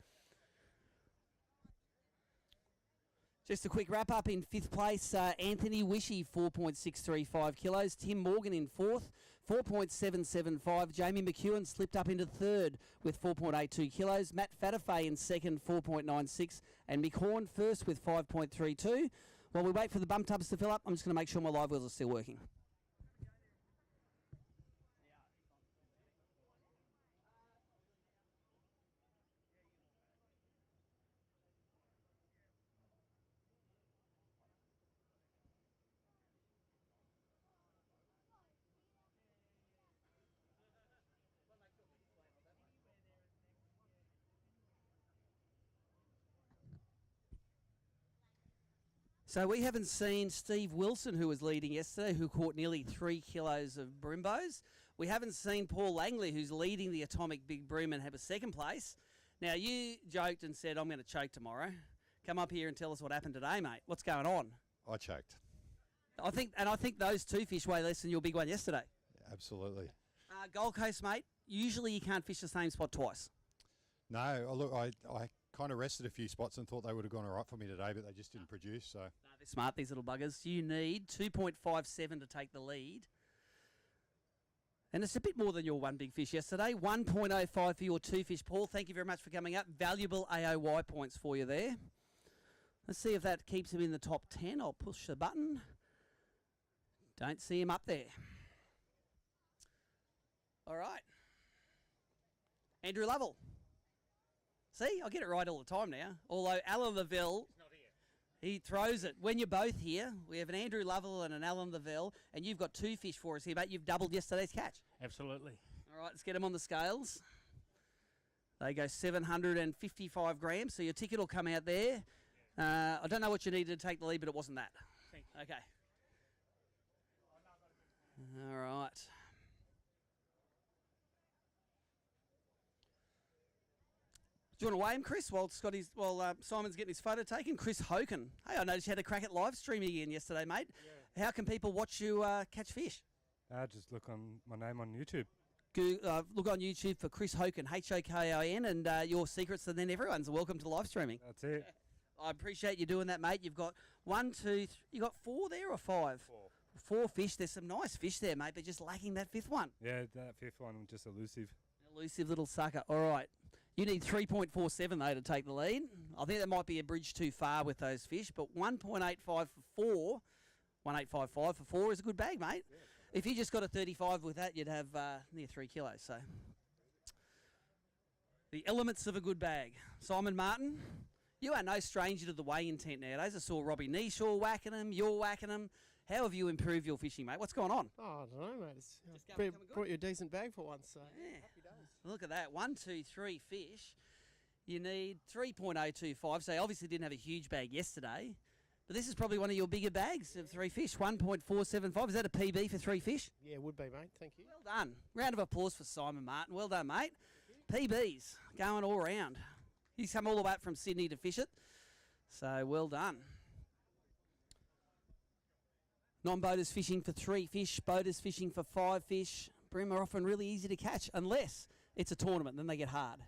Just a quick wrap-up in 5th place, Anthony Wishy, 4.635 kilos. Tim Morgan in 4th, 4.775. Jamie McEwen slipped up into 3rd with 4.82 kilos. Matt Fatafay in 2nd, 4.96. And Mick Horn first with 5.32. While we wait for the bump tubs to fill up, I'm just going to make sure my live wheels are still working. So we haven't seen Steve Wilson, who was leading yesterday, who caught nearly 3 kilos of brimbos. We haven't seen Paul Langley, who's leading the Atomic Big Bream and have a 2nd place. Now, you joked and said, I'm going to choke tomorrow. Come up here and tell us what happened today, mate. What's going on? I choked. I think those 2 fish weigh less than your big one yesterday. Absolutely. Gold Coast, mate, usually you can't fish the same spot twice. No, look, I kind of rested a few spots and thought they would have gone all right for me today, but they just didn't produce. So they're smart, these little buggers. You need 2.57 to take the lead. And it's a bit more than your 1 big fish yesterday. 1.05 for your 2 fish, Paul. Thank you very much for coming up. Valuable AOY points for you there. Let's see if that keeps him in the top 10. I'll push the button. Don't see him up there. All right. Andrew Lovell. See, I get it right all the time now. Although Alan Lavelle, he throws it. When you're both here, we have an Andrew Lovell and an Alan Lavelle, and you've got 2 fish for us here, mate. You've doubled yesterday's catch. Absolutely. All right, let's get them on the scales. They go 755 grams, so your ticket will come out there. I don't know what you needed to take the lead, but it wasn't that. Okay. All right. Do you want to weigh him, Chris, while Simon's getting his photo taken? Chris Hoken. Hey, I noticed you had a crack at live streaming again yesterday, mate. Yeah. How can people watch you catch fish? Just look on my name on YouTube. Look on YouTube for Chris Hoken, Hokin, and your secrets, and then everyone's welcome to live streaming. That's it. I appreciate you doing that, mate. You've got 1, 2, 3, you got 4 there or 5? 4 fish. There's some nice fish there, mate, but just lacking that 5th one. Yeah, that 5th one was just elusive. Elusive little sucker. All right. You need 3.47 though to take the lead. I think that might be a bridge too far with those fish, but 1.85 for 4, 1.855 for 4 is a good bag, mate. Yeah. If you just got a 35 with that, you'd have near 3 kilos. So the elements of a good bag. Simon Martin, you are no stranger to the weigh-in tent nowadays. I saw Robbie Neeshaw whacking them. You're whacking them. How have you improved your fishing, mate? What's going on? Oh, I don't know, mate. It's brought you a decent bag for once. So. Yeah. Look at that. 1, 2, 3 fish. You need 3.025. So you obviously didn't have a huge bag yesterday. But this is probably one of your bigger bags of 3 fish. 1.475. Is that a PB for 3 fish? Yeah, it would be, mate. Thank you. Well done. Round of applause for Simon Martin. Well done, mate. PBs going all round. He's come all the way up from Sydney to fish it. So well done. Non-boaters fishing for 3 fish, boaters fishing for 5 fish. Bream are often really easy to catch unless it's a tournament, then they get hard.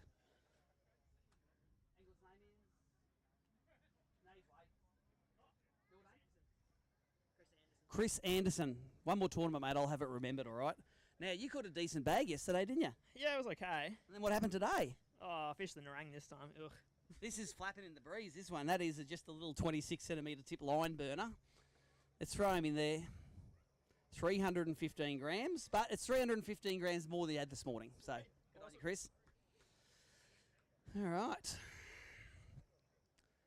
Chris Anderson. One more tournament, mate. I'll have it remembered, all right? Now, you caught a decent bag yesterday, didn't you? Yeah, it was okay. And then what happened today? Oh, I fished the Narang this time. Ugh. This is flapping in the breeze, this one. That is just a little 26 centimetre tip line burner. Let's throw him in there. 315 grams, but it's 315 grams more than you had this morning. So, good on you, Chris. All right.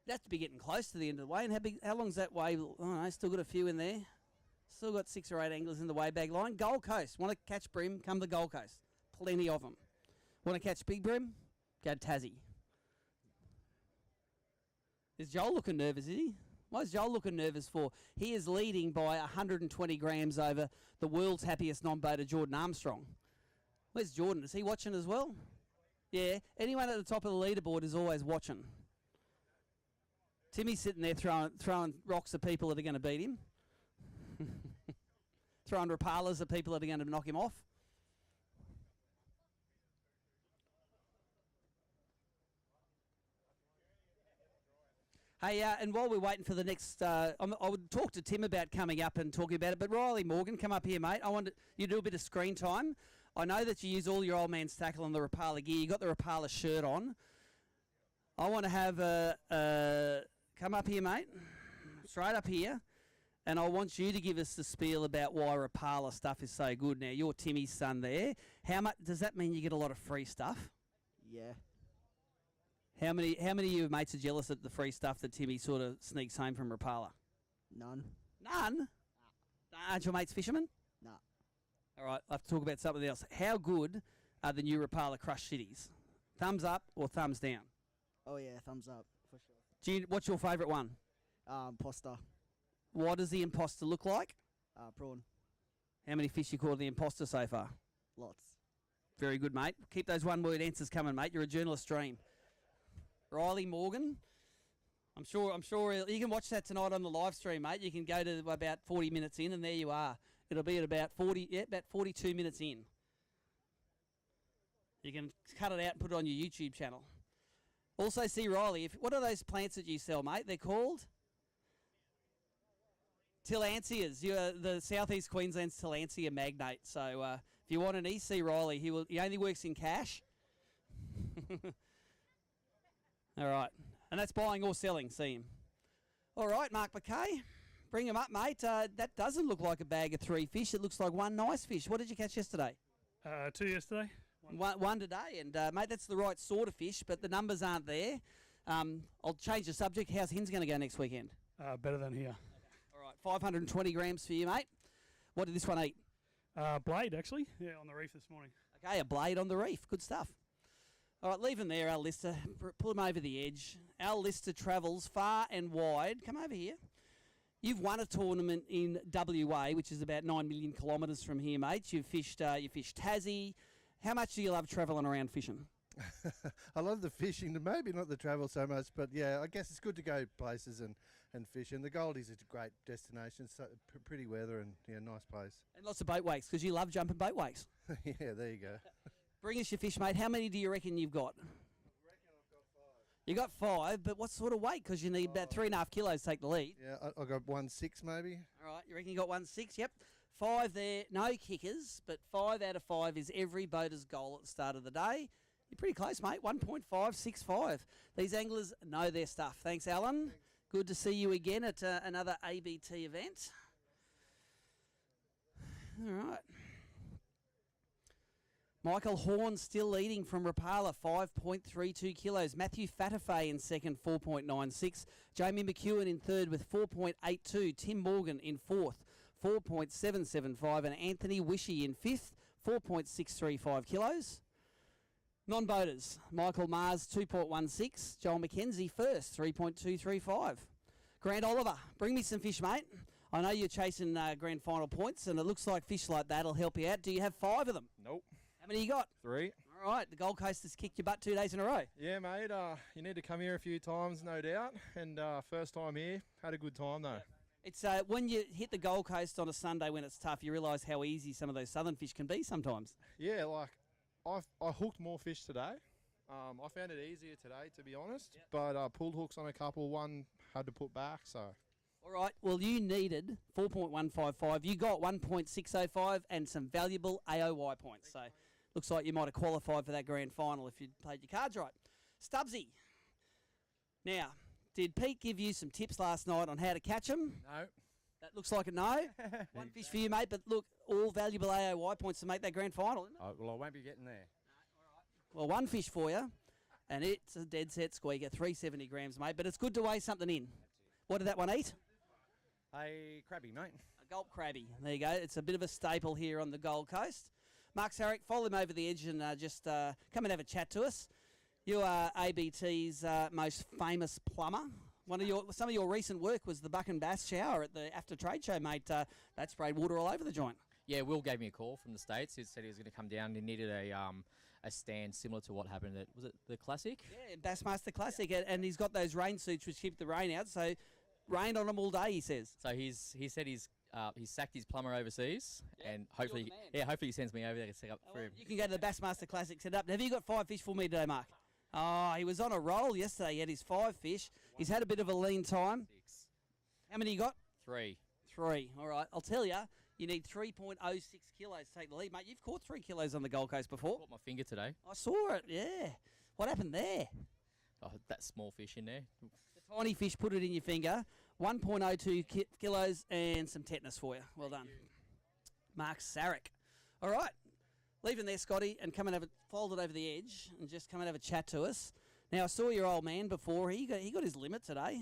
You have to be getting close to the end of the weigh. And how long's that weigh? Oh, no, still got a few in there. Still got 6 or 8 anglers in the weigh bag line. Gold Coast. Want to catch bream? Come to Gold Coast. Plenty of them. Want to catch big bream? Go to Tassie. Is Joel looking nervous, is he? Why is Joel looking nervous for? He is leading by 120 grams over the world's happiest non-boater, Jordan Armstrong. Where's Jordan? Is he watching as well? Yeah. Anyone at the top of the leaderboard is always watching. Timmy's sitting there throwing rocks at people that are going to beat him. Throwing rapalas at people that are going to knock him off. Hey, and while we're waiting for the next, I would talk to Tim about coming up and talking about it, but Riley Morgan, come up here, mate. I want you to do a bit of screen time. I know that you use all your old man's tackle on the Rapala gear. You got the Rapala shirt on. I want to have come up here, mate, straight up here, and I want you to give us the spiel about why Rapala stuff is so good. Now, you're Timmy's son there. How much does that mean you get a lot of free stuff? Yeah. How many of your mates are jealous at the free stuff that Timmy sort of sneaks home from Rapala? None. None? Aren't your mates fishermen? Nah. All right, I'll have to talk about something else. How good are the new Rapala Crush Cities? Thumbs up or thumbs down? Oh yeah, thumbs up for sure. What's your favourite one? Imposter. What does the imposter look like? Prawn. How many fish you caught the imposter so far? Lots. Very good, mate. Keep those one-word answers coming, mate. You're a journalist dream. Riley Morgan. I'm sure you can watch that tonight on the live stream, mate. You can go to about 40 minutes in, and there you are. It'll be at about 42 minutes in. You can cut it out and put it on your YouTube channel. Also, see Riley. What are those plants that you sell, mate? They're called Tillandsias. You're the Southeast Queensland's Tillandsia magnate. So if you want an see Riley, he only works in cash. All right. And that's buying or selling, see him. All right, Mark McKay. Bring him up, mate. That doesn't look like a bag of 3 fish. It looks like one nice fish. What did you catch yesterday? 2 yesterday. One today. And, mate, that's the right sort of fish, but the numbers aren't there. I'll change the subject. How's Hins going to go next weekend? Better than here. All right, 520 grams for you, mate. What did this one eat? Blade, actually. Yeah, on the reef this morning. Okay, a blade on the reef. Good stuff. All right, leave him there, our lister. Pull him over the edge. Our lister travels far and wide. Come over here. You've won a tournament in WA, which is about 9 million kilometres from here, mate. You fished Tassie. How much do you love travelling around fishing? I love the fishing, maybe not the travel so much, but yeah, I guess it's good to go places and fish. And the Goldies is a great destination, so pretty weather and yeah, nice place. And lots of boat wakes, because you love jumping boat wakes. Yeah, there you go. Bring us your fish, mate. How many do you reckon you've got? You got 5, but what sort of weight? Because you need about 3.5 kilos to take the lead. Yeah, I got 1.6 maybe. All right, you reckon you got 1.6? Yep. 5 there, no kickers, but 5 out of 5 is every boater's goal at the start of the day. You're pretty close, mate. 1.565. These anglers know their stuff. Thanks, Alan. Thanks. Good to see you again at another ABT event. All right. Michael Horn still leading from Rapala, 5.32 kilos. Matthew Fatafay in second, 4.96. Jamie McEwen in third with 4.82. Tim Morgan in fourth, 4.775. And Anthony Wishy in fifth, 4.635 kilos. Non-boaters, Michael Mars, 2.16. Joel McKenzie first, 3.235. Grant Oliver, bring me some fish, mate. I know you're chasing grand final points, and it looks like fish like that will help you out. Do you have 5 of them? Nope. How many you got? 3. All right, the Gold Coast has kicked your butt 2 days in a row. Yeah, mate. You need to come here a few times, no doubt. And first time here, had a good time though. It's when you hit the Gold Coast on a Sunday when it's tough, you realise how easy some of those southern fish can be sometimes. Yeah, like I hooked more fish today. I found it easier today, to be honest. Yep. But pulled hooks on a couple. One had to put back, so. All right, well, you needed 4.155. You got 1.605 and some valuable AOY points. So looks like you might have qualified for that grand final if you'd played your cards right. Stubbsy. Now, did Pete give you some tips last night on how to catch them? No. That looks like a no. One fish for you, mate, but look, all valuable AOY points to make that grand final, isn't it? Well, I won't be getting there. Well, one fish for you, and it's a dead set squeaker, 370 grams, mate, but it's good to weigh something in. What did that one eat? A crabby, mate. A gulp crabby. There you go. It's a bit of a staple here on the Gold Coast. Mark Sarek, follow him over the edge and just come and have a chat to us. You are ABT's most famous plumber. Some of your recent work was the Buck and Bass shower at the after trade show, mate. That sprayed water all over the joint. Yeah, Will gave me a call from the States. He said he was going to come down. He needed a stand similar to what happened at, was it the Classic? Yeah, Bassmaster Classic. And he's got those rain suits which keep the rain out. So rained on him all day, he says. So he said he's sacked his plumber overseas, and hopefully he sends me over there to set up for him. You can go to the Bassmaster Classic set up. Have you got 5 fish for me today, Mark? Oh, he was on a roll yesterday. He had his 5 fish. He's had a bit of a lean time. 6. How many you got? 3. 3. All right. I'll tell you, you need 3.06 kilos to take the lead, mate. You've caught 3 kilos on the Gold Coast before. Caught my finger today. I saw it, yeah. What happened there? Oh, that small fish in there. The tiny fish put it in your finger. 1.02 kilos and some tetanus for you. Well done. Mark Sarek. All right. Leave him there, Scotty, and come and fold it over the edge and just come and have a chat to us. Now, I saw your old man before. He got his limit today.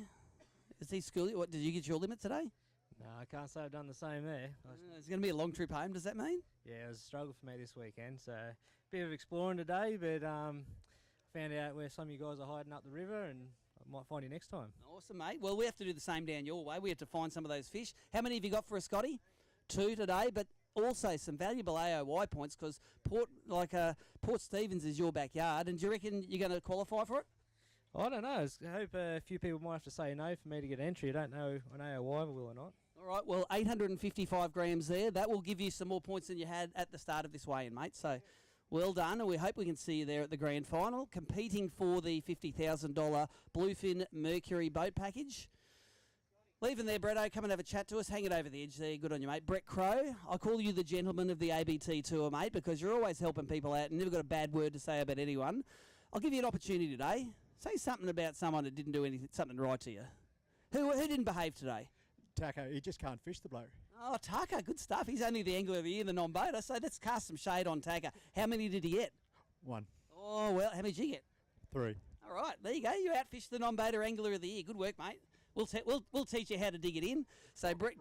Is he school? What, did you get your limit today? No, I can't say I've done the same there. It's going to be a long trip home, does that mean? Yeah, it was a struggle for me this weekend, so a bit of exploring today, but found out where some of you guys are hiding up the river, and I might find you next time. Awesome, mate. Well, we have to do the same down your way. We have to find some of those fish. How many have you got for us, Scotty? 2 today, but also some valuable AOY points because Port Stephens is your backyard, and do you reckon you're going to qualify for it? I don't know. I hope a few people might have to say no for me to get entry. I don't know an AOY will or not. All right, well, 855 grams there. That will give you some more points than you had at the start of this weigh-in, mate. So well done, and we hope we can see you there at the grand final, competing for the $50,000 Bluefin Mercury boat package. Leaving there, Bretto, come and have a chat to us. Hang it over the edge there. Good on you, mate. Brett Crow, I call you the gentleman of the ABT Tour, mate, because you're always helping people out and never got a bad word to say about anyone. I'll give you an opportunity today. Say something about someone that didn't do something right to you. Who didn't behave today? Taco, he just can't fish the bloke. Oh, Taka, good stuff. He's only the angler of the year, the non-boater, so let's cast some shade on Taka. How many did he get? 1. Oh, well, how many did you get? 3. All right, there you go. You outfished the non-boater angler of the year. Good work, mate. We'll teach you how to dig it in. So, Brett...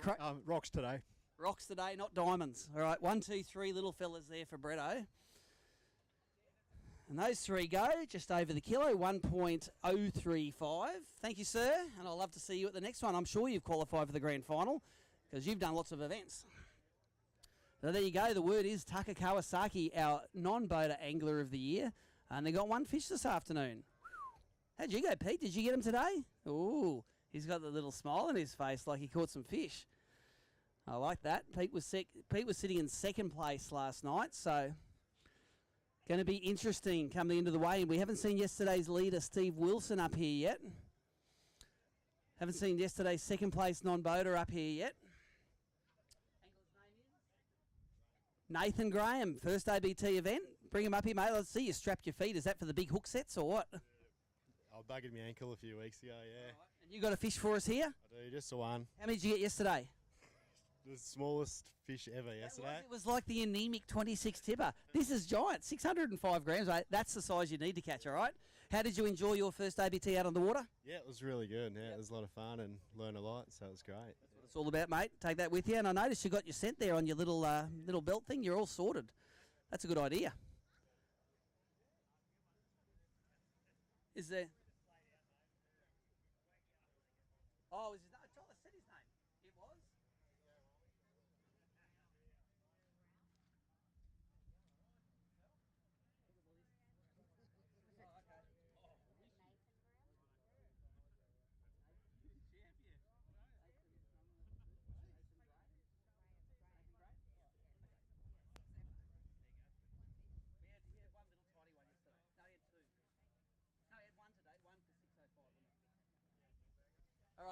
Rocks today. Rocks today, not diamonds. All right, 1, 2, 3 little fellas there for Bretto. And those 3 go, just over the kilo, 1.035. Thank you, sir, and I'll love to see you at the next one. I'm sure you've qualified for the grand final because you've done lots of events. So there you go. The word is Taka Kawasaki, our non-boater angler of the year, and they got 1 fish this afternoon. How'd you go, Pete? Did you get him today? Ooh, he's got the little smile on his face like he caught some fish. I like that. Pete was sitting in second place last night, so... Going to be interesting coming into the weigh-in. We haven't seen yesterday's leader, Steve Wilson, up here yet. Haven't seen yesterday's second place non-boater up here yet. Nathan Graham, first ABT event. Bring him up here, mate. Let's see you strapped your feet. Is that for the big hook sets or what? I buggered my ankle a few weeks ago, yeah. And you got a fish for us here? I do, just the one. How many did you get yesterday? The smallest fish ever yesterday. It was like the anemic 26 tipper. This is giant, 605 grams, mate. That's the size you need to catch, all right? How did you enjoy your first ABT out on the water? Yeah, it was really good. Yeah, it was a lot of fun and learned a lot, so it was great. That's what it's all about, mate. Take that with you. And I noticed you got your scent there on your little belt thing. You're all sorted. That's a good idea. Is there... Oh, is his name? I said his name. It was?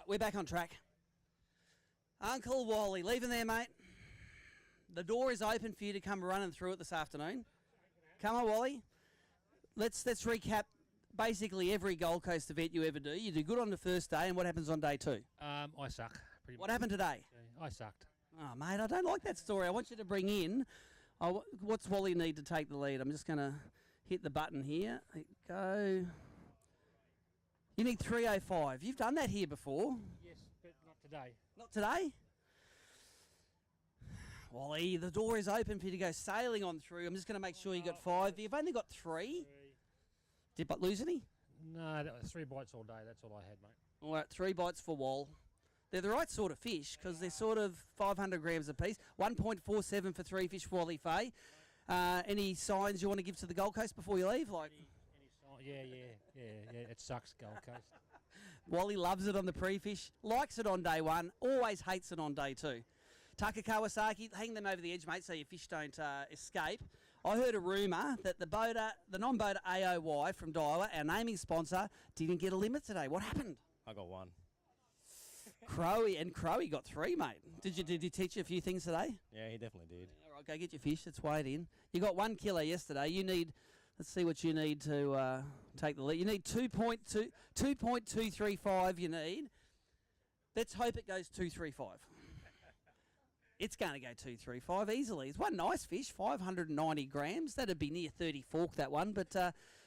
Right, we're back on track. Uncle Wally, leaving there, mate. The door is open for you to come running through it this afternoon. Come on, Wally. Let's recap basically every Gold Coast event you ever do. You do good on the first day, and what happens on day two? I suck. Pretty What much. happened today? I sucked. Oh, mate, I don't like that story. I want you to bring in. What's Wally need to take the lead? I'm just going to hit the button here. There you go. You need 305. You've done that here before. Yes, but not today. Not today? Wally, the door is open for you to go sailing on through. I'm just going to make sure you got 5. You've only got 3. Did but lose any? No, that was 3 bites all day. That's all I had, mate. All right, 3 bites for Wall. They're the right sort of fish because they're sort of 500 grams apiece. 1.47 for 3 fish for Wally Fay. Any signs you want to give to the Gold Coast before you leave? Like, Yeah. It sucks, Gold Coast. Wally loves it on the pre-fish, likes it on day 1, always hates it on day 2. Taka Kawasaki, hang them over the edge, mate, so your fish don't escape. I heard a rumour that the non-boater AOY from Daiwa, our naming sponsor, didn't get a limit today. What happened? I got 1. Crowy got 3, mate. Did he teach you a few things today? Yeah, he definitely did. All right, go get your fish. Let's wade in. You got 1 kilo yesterday. You need, let's see what you need to take the lead. You need 2.235 you need. Let's hope it goes 235. It's going to go 235 easily. It's one nice fish, 590 grams. That'd be near 30 fork, that one, but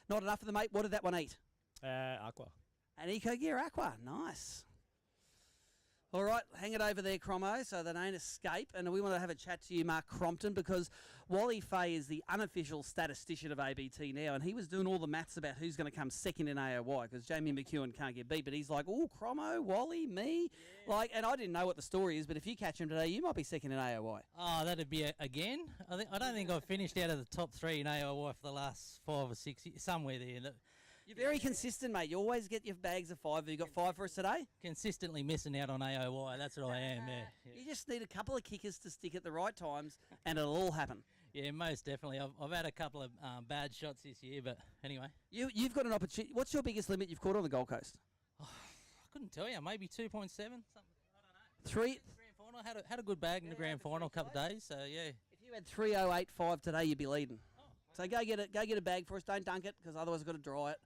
not enough of the mate. What did that one eat? Aqua. An Eco Gear Aqua. Nice. All right, hang it over there, Cromo, so they don't escape. And we want to have a chat to you, Mark Crompton, because Wally Fay is the unofficial statistician of ABT now, and he was doing all the maths about who's going to come second in AOY, because Jamie McEwen can't get beat. But he's like, oh, Cromo, Wally, me. Yeah. And I didn't know what the story is, but if you catch him today, you might be second in AOY. Oh, that'd be again? I don't think I've finished out of the top 3 in AOY for the last 5 or 6 years, somewhere there. You're very consistent, mate. You always get your bags of 5. Have you got 5 for us today? Consistently missing out on AOY. That's what I am, yeah. You just need a couple of kickers to stick at the right times, and it'll all happen. Yeah, most definitely. I've had a couple of bad shots this year, but anyway. You've got an opportunity. What's your biggest limit you've caught on the Gold Coast? Oh, I couldn't tell you. Maybe 2.7, something. I don't know. 3. Grand final. Had a good bag in the grand final a couple of days, so yeah. If you had 3.085 today, you'd be leading. So go get a bag for us. Don't dunk it, because otherwise I've got to dry it.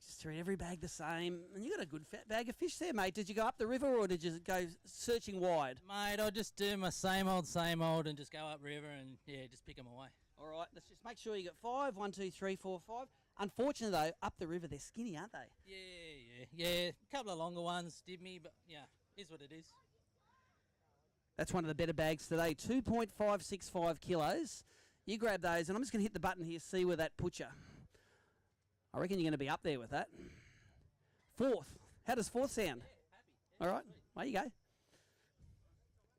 Just treat every bag the same. And you got a good fat bag of fish there, mate. Did you go up the river or did you go searching wide? Mate, I just do my same old, and just go up river and, yeah, just pick them away. All right, let's just make sure you got 5. 1, 2, 3, 4, 5. Unfortunately, though, up the river, they're skinny, aren't they? Yeah. A couple of longer ones did me, but, yeah, is what it is. That's one of the better bags today. 2.565 kilos. You grab those, and I'm just going to hit the button here, see where that puts you. I reckon you're going to be up there with that. 4th. How does 4th sound? All right. There you go.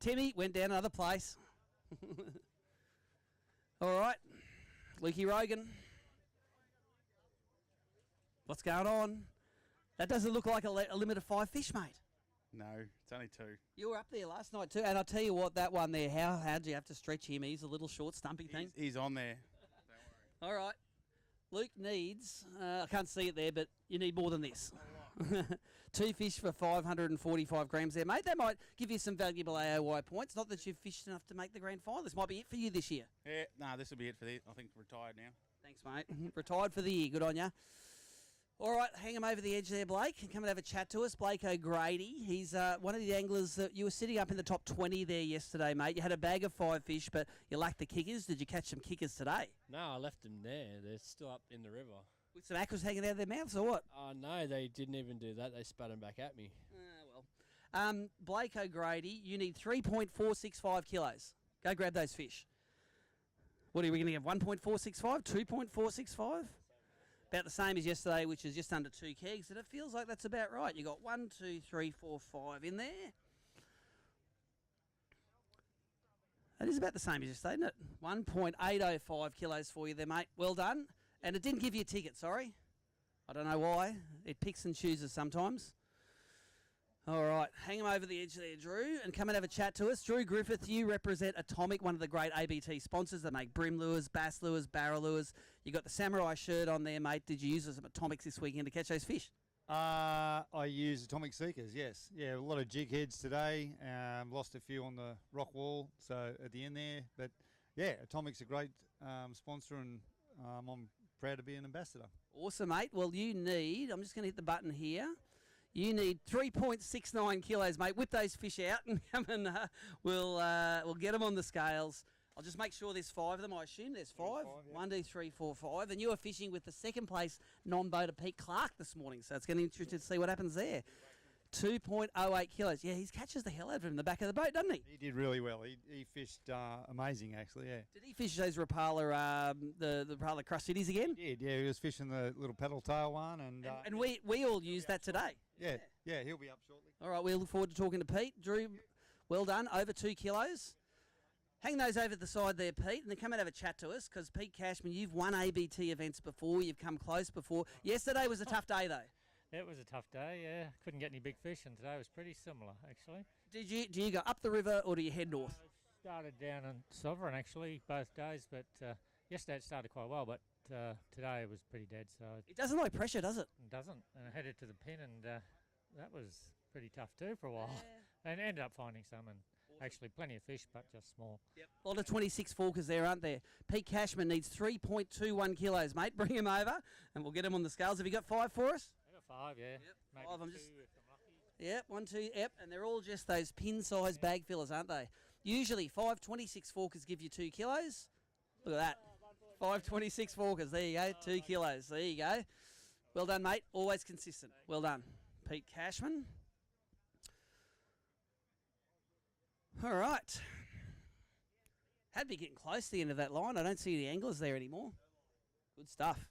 Timmy went down another place. All right. Lukey Rogan. What's going on? That doesn't look like a limit of 5 fish, mate. No, it's only 2. You were up there last night too, and I'll tell you what, that one there, how do you have to stretch him? He's a little short, stumpy thing. He's on there. All right. Luke needs, I can't see it there, but you need more than this. 2 fish for 545 grams there, mate. That might give you some valuable AOY points. Not that you've fished enough to make the grand final. This might be it for you this year. Yeah, this will be it for the. I think retired now. Thanks, mate. Retired for the year. Good on you. All right, hang him over the edge there, Blake, and come and have a chat to us. Blake O'Grady, he's one of the anglers that you were sitting up in the top 20 there yesterday, mate. You had a bag of 5 fish, but you lacked the kickers. Did you catch some kickers today? No, I left them there. They're still up in the river. With some aquas hanging out of their mouths or what? No, they didn't even do that. They spat them back at me. Blake O'Grady, you need 3.465 kilos. Go grab those fish. What are we going to have, 1.465, 2.465? About the same as yesterday, which is just under 2 kegs, and it feels like that's about right. You got 1, 2, 3, 4, 5 in there. That is about the same as yesterday, isn't it? 1.805 kilos for you there, mate. Well done. And it didn't give you a ticket, sorry. I don't know why. It picks and chooses sometimes. All right, hang him over the edge there, Drew, and come and have a chat to us. Drew Griffith, you represent Atomic, one of the great ABT sponsors that make bream lures, bass lures, barrel lures. You got the samurai shirt on there, mate. Did you use some Atomics this weekend to catch those fish? I use Atomic Seekers, yes. Yeah, a lot of jig heads today. Lost a few on the rock wall, so at the end there. But yeah, Atomic's a great sponsor, and I'm proud to be an ambassador. Awesome, mate. Well, you need, I'm just going to hit the button here. You need 3.69 kilos, mate. Whip those fish out and come and we'll get them on the scales. I'll just make sure there's 5 of them. I assume there's 5. Yeah. 1, 2, 3, 4, 5. And you are fishing with the second place non-boater Pete Clark this morning, so it's going to be interesting to see what happens there. 2.08 kilos. Yeah, he catches the hell out of him in the back of the boat, doesn't he? He did really well. He fished amazing, actually, yeah. Did he fish those Rapala, the Rapala Crush Cities again? He did, yeah. He was fishing the little paddle tail one. And we all used that today. Yeah, he'll be up shortly. All right, we look forward to talking to Pete. Drew, well done. Over 2 kilos. Hang those over the side there, Pete, and then come and have a chat to us, because Pete Cashman, you've won ABT events before. You've come close before. Yesterday was a tough day, though. It was a tough day, yeah. Couldn't get any big fish, and today was pretty similar, actually. Do you go up the river or do you head north? Started down in Sovereign, actually, both days, but yesterday it started quite well, but today it was pretty dead. So it doesn't like pressure, does it? It doesn't, and I headed to the pin, and that was pretty tough too for a while. And ended up finding some, and actually plenty of fish, but just small. Yep. A lot of 26 forkers there, aren't there? Pete Cashman needs 3.21 kilos, mate. Bring him over, and we'll get him on the scales. Have you got 5 for us? I got 5, yeah. Yep. Maybe 5. I'm 2 just. if I'm lucky. Yep, 1, 2, yep, and they're all just those pin-sized bag fillers, aren't they? Usually 5 26 forkers give you 2 kilos. Look at that. 5 26 forkers. There you go, 2 kilos. There you go. Well done, mate. Always consistent. Well done. Pete Cashman. All right. Had to be getting close to the end of that line. I don't see any anglers there anymore. Good stuff.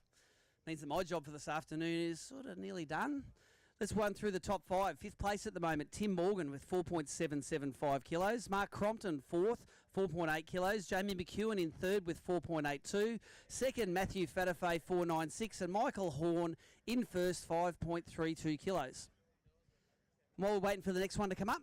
Means that my job for this afternoon is sort of nearly done. Let's run through the top 5. 5th place at the moment, Tim Morgan with 4.775 kilos. Mark Crompton, 4th, 4.8 kilos. Jamie McEwen in 3rd with 4.82. 2nd, Matthew Fatafay, 4.96. And Michael Horn in 1st, 5.32 kilos. While we're waiting for the next one to come up.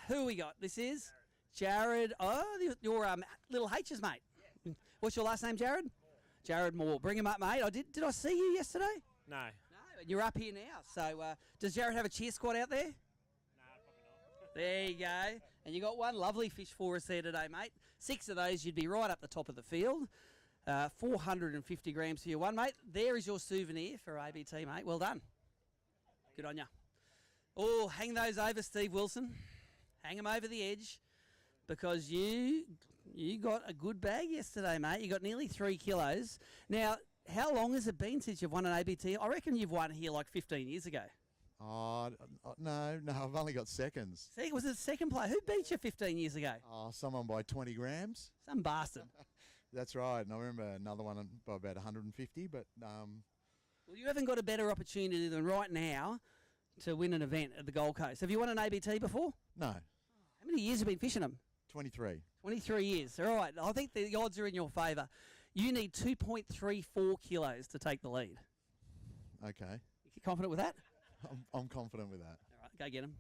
Who we got? This is Jared. Oh, your little H's mate. Yeah. What's your last name, Jared? Moore. Jared Moore. Bring him up, mate. Did I see you yesterday? No. No, and you're up here now. So does Jared have a cheer squad out there? No, probably not. There you go. And you got one lovely fish for us there today, mate. 6 of those, you'd be right up the top of the field. 450 grams for your one, mate. There is your souvenir for ABT, mate. Well done. Good on you. Oh, hang those over, Steve Wilson. Hang them over the edge, because you got a good bag yesterday, mate. You got nearly 3 kilos. Now, how long has it been since you've won an ABT? I reckon you've won here like 15 years ago. Oh, no, I've only got seconds. See, was it second player? Who beat you 15 years ago? Oh, someone by 20 grams. Some bastard. That's right. And I remember another one by about 150, but... Well, you haven't got a better opportunity than right now to win an event at the Gold Coast. Have you won an ABT before? No. How many years have you been fishing them? 23. 23 years. All right. I think the odds are in your favour. You need 2.34 kilos to take the lead. Okay. You confident with that? I'm confident with that. All right, go get him.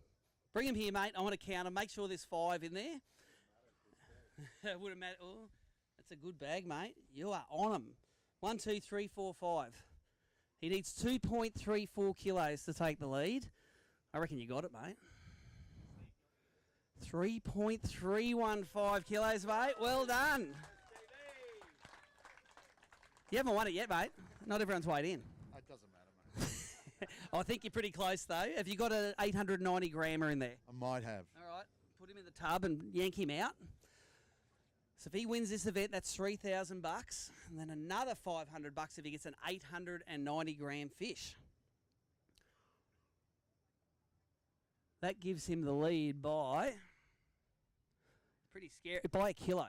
Bring him here, mate. I want to count him. Make sure there's 5 in there. Wouldn't matter. Oh, that's a good bag, mate. You are on him. 1, 2, 3, 4, 5. He needs 2.34 kilos to take the lead. I reckon you got it, mate. 3.315 kilos, mate. Well done. You haven't won it yet, mate. Not everyone's weighed in. It doesn't matter, mate. I think you're pretty close, though. Have you got an 890 grammer in there? I might have. All right. Put him in the tub and yank him out. So if he wins this event, that's $3,000, and then another $500 if he gets an 890 gram fish. That gives him the lead by pretty scary, by a kilo.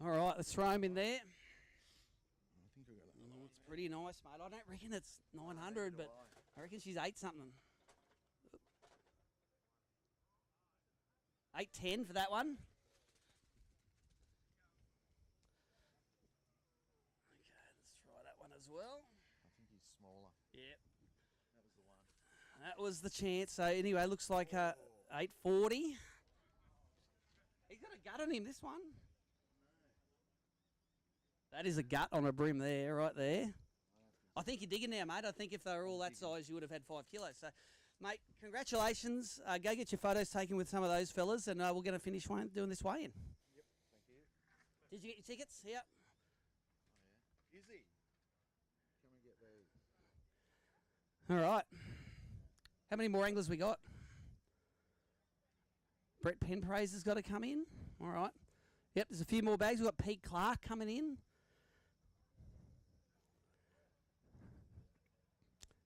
All right, let's throw him in there. It's pretty nice, mate. I don't reckon it's 900, but I reckon she's 8 something. 810 for that one. Okay, let's try that one as well. I think he's smaller. Yep. That was the one. That was the chance. So anyway, looks like 840. He's got a gut on him, this one. That is a gut on a brim there, right there. I think you're digging now, mate. I think if they were all that size, you would have had 5 kilos. So, mate, congratulations. Go get your photos taken with some of those fellas, and we're going to finish doing this weigh-in. Yep, thank you. Did you get your tickets? Yep. Oh, yeah. Is he? Come and get these. All right. How many more anglers we got? Brett Penpraise has got to come in. All right. Yep, there's a few more bags. We've got Pete Clark coming in.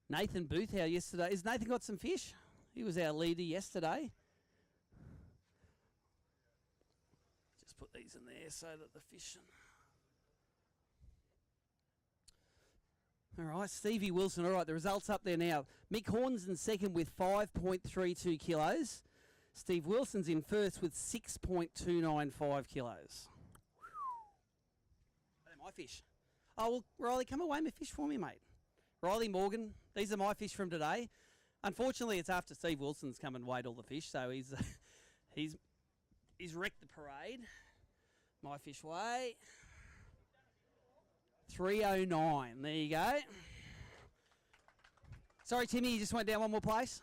Nathan Boothhouse yesterday. Has Nathan got some fish? He was our leader yesterday. Just put these in there so that the fish... All right, Stevie Wilson. All right, the results up there now. Mick Horn's in second with 5.32 kilos. Steve Wilson's in first with 6.295 kilos. They're my fish. Oh, well, Riley, come away my fish for me, mate. Riley Morgan, these are my fish from today. Unfortunately, it's after Steve Wilson's come and weighed all the fish, so he's wrecked the parade. My fish weigh 309. There you go. Sorry, Timmy, you just went down one more place.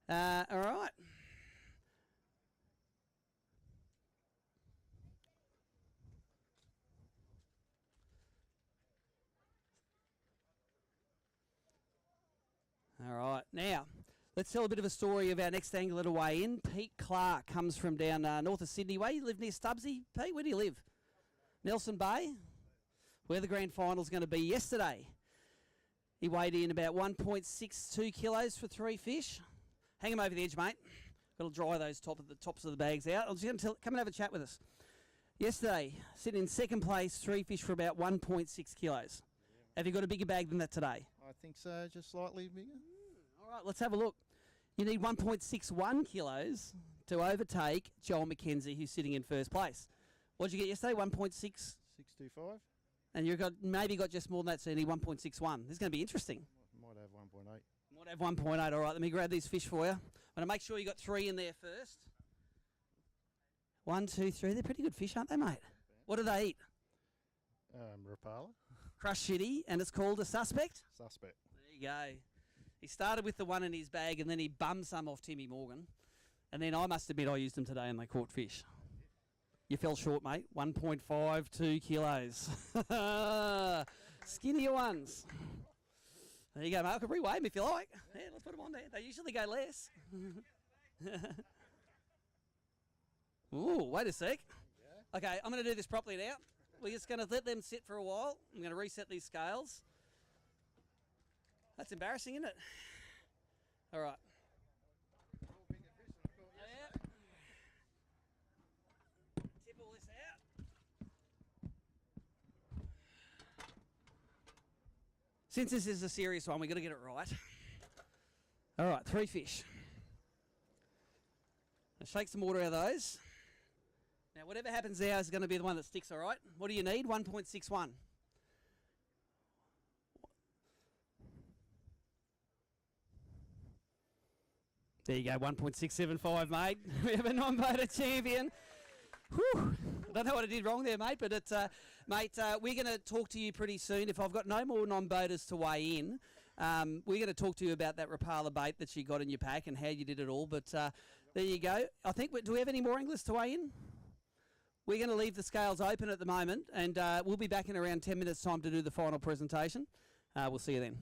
All right. All right. Now, let's tell a bit of a story of our next angler to weigh in. Pete Clark comes from down north of Sydney way. You live near Stubbsy? Pete, where do you live? Nelson Bay, where the grand final's going to be yesterday. He weighed in about 1.62 kilos for 3 fish. Hang him over the edge, mate. Got to dry those tops of the bags out. I'm just going to come and have a chat with us. Yesterday, sitting in second place, 3 fish for about 1.6 kilos. Have you got a bigger bag than that today? I think so, just slightly bigger. All right, let's have a look. You need 1.61 kilos to overtake Joel McKenzie, who's sitting in first place. What did you get yesterday? 1.6? 625. And you've maybe got just more than that, so you need 1.61. This is going to be interesting. Might have 1.8. Might have 1.8. All right, let me grab these fish for you. I'm going to make sure you got 3 in there first. 1, 2, 3. They're pretty good fish, aren't they, mate? What do they eat? Rapala. Crushed shitty, and it's called a suspect? Suspect. There you go. He started with the one in his bag, and then he bummed some off Timmy Morgan. And then I must admit I used them today, and they caught fish. You fell short, mate. 1.52 kilos. Skinnier ones. There you go, mate. I can reweigh them if you like. Yeah, let's put them on there. They usually go less. Ooh, wait a sec. Okay, I'm going to do this properly now. We're just going to let them sit for a while. I'm going to reset these scales. That's embarrassing, isn't it? All right. Tip all this out. Since this is a serious one, we've got to get it right. All right, 3 fish. Now shake some water out of those. Now, whatever happens now is going to be the one that sticks, all right? What do you need? 1.61. There you go, 1.675, mate. We have a non-voter champion. Whew. I don't know what I did wrong there, mate, but it's, mate, we're going to talk to you pretty soon. If I've got no more non-voters to weigh in, we're going to talk to you about that Rapala bait that you got in your pack and how you did it all. But there you go. I think, do we have any more anglers to weigh in? We're going to leave the scales open at the moment, and we'll be back in around 10 minutes' time to do the final presentation. We'll see you then.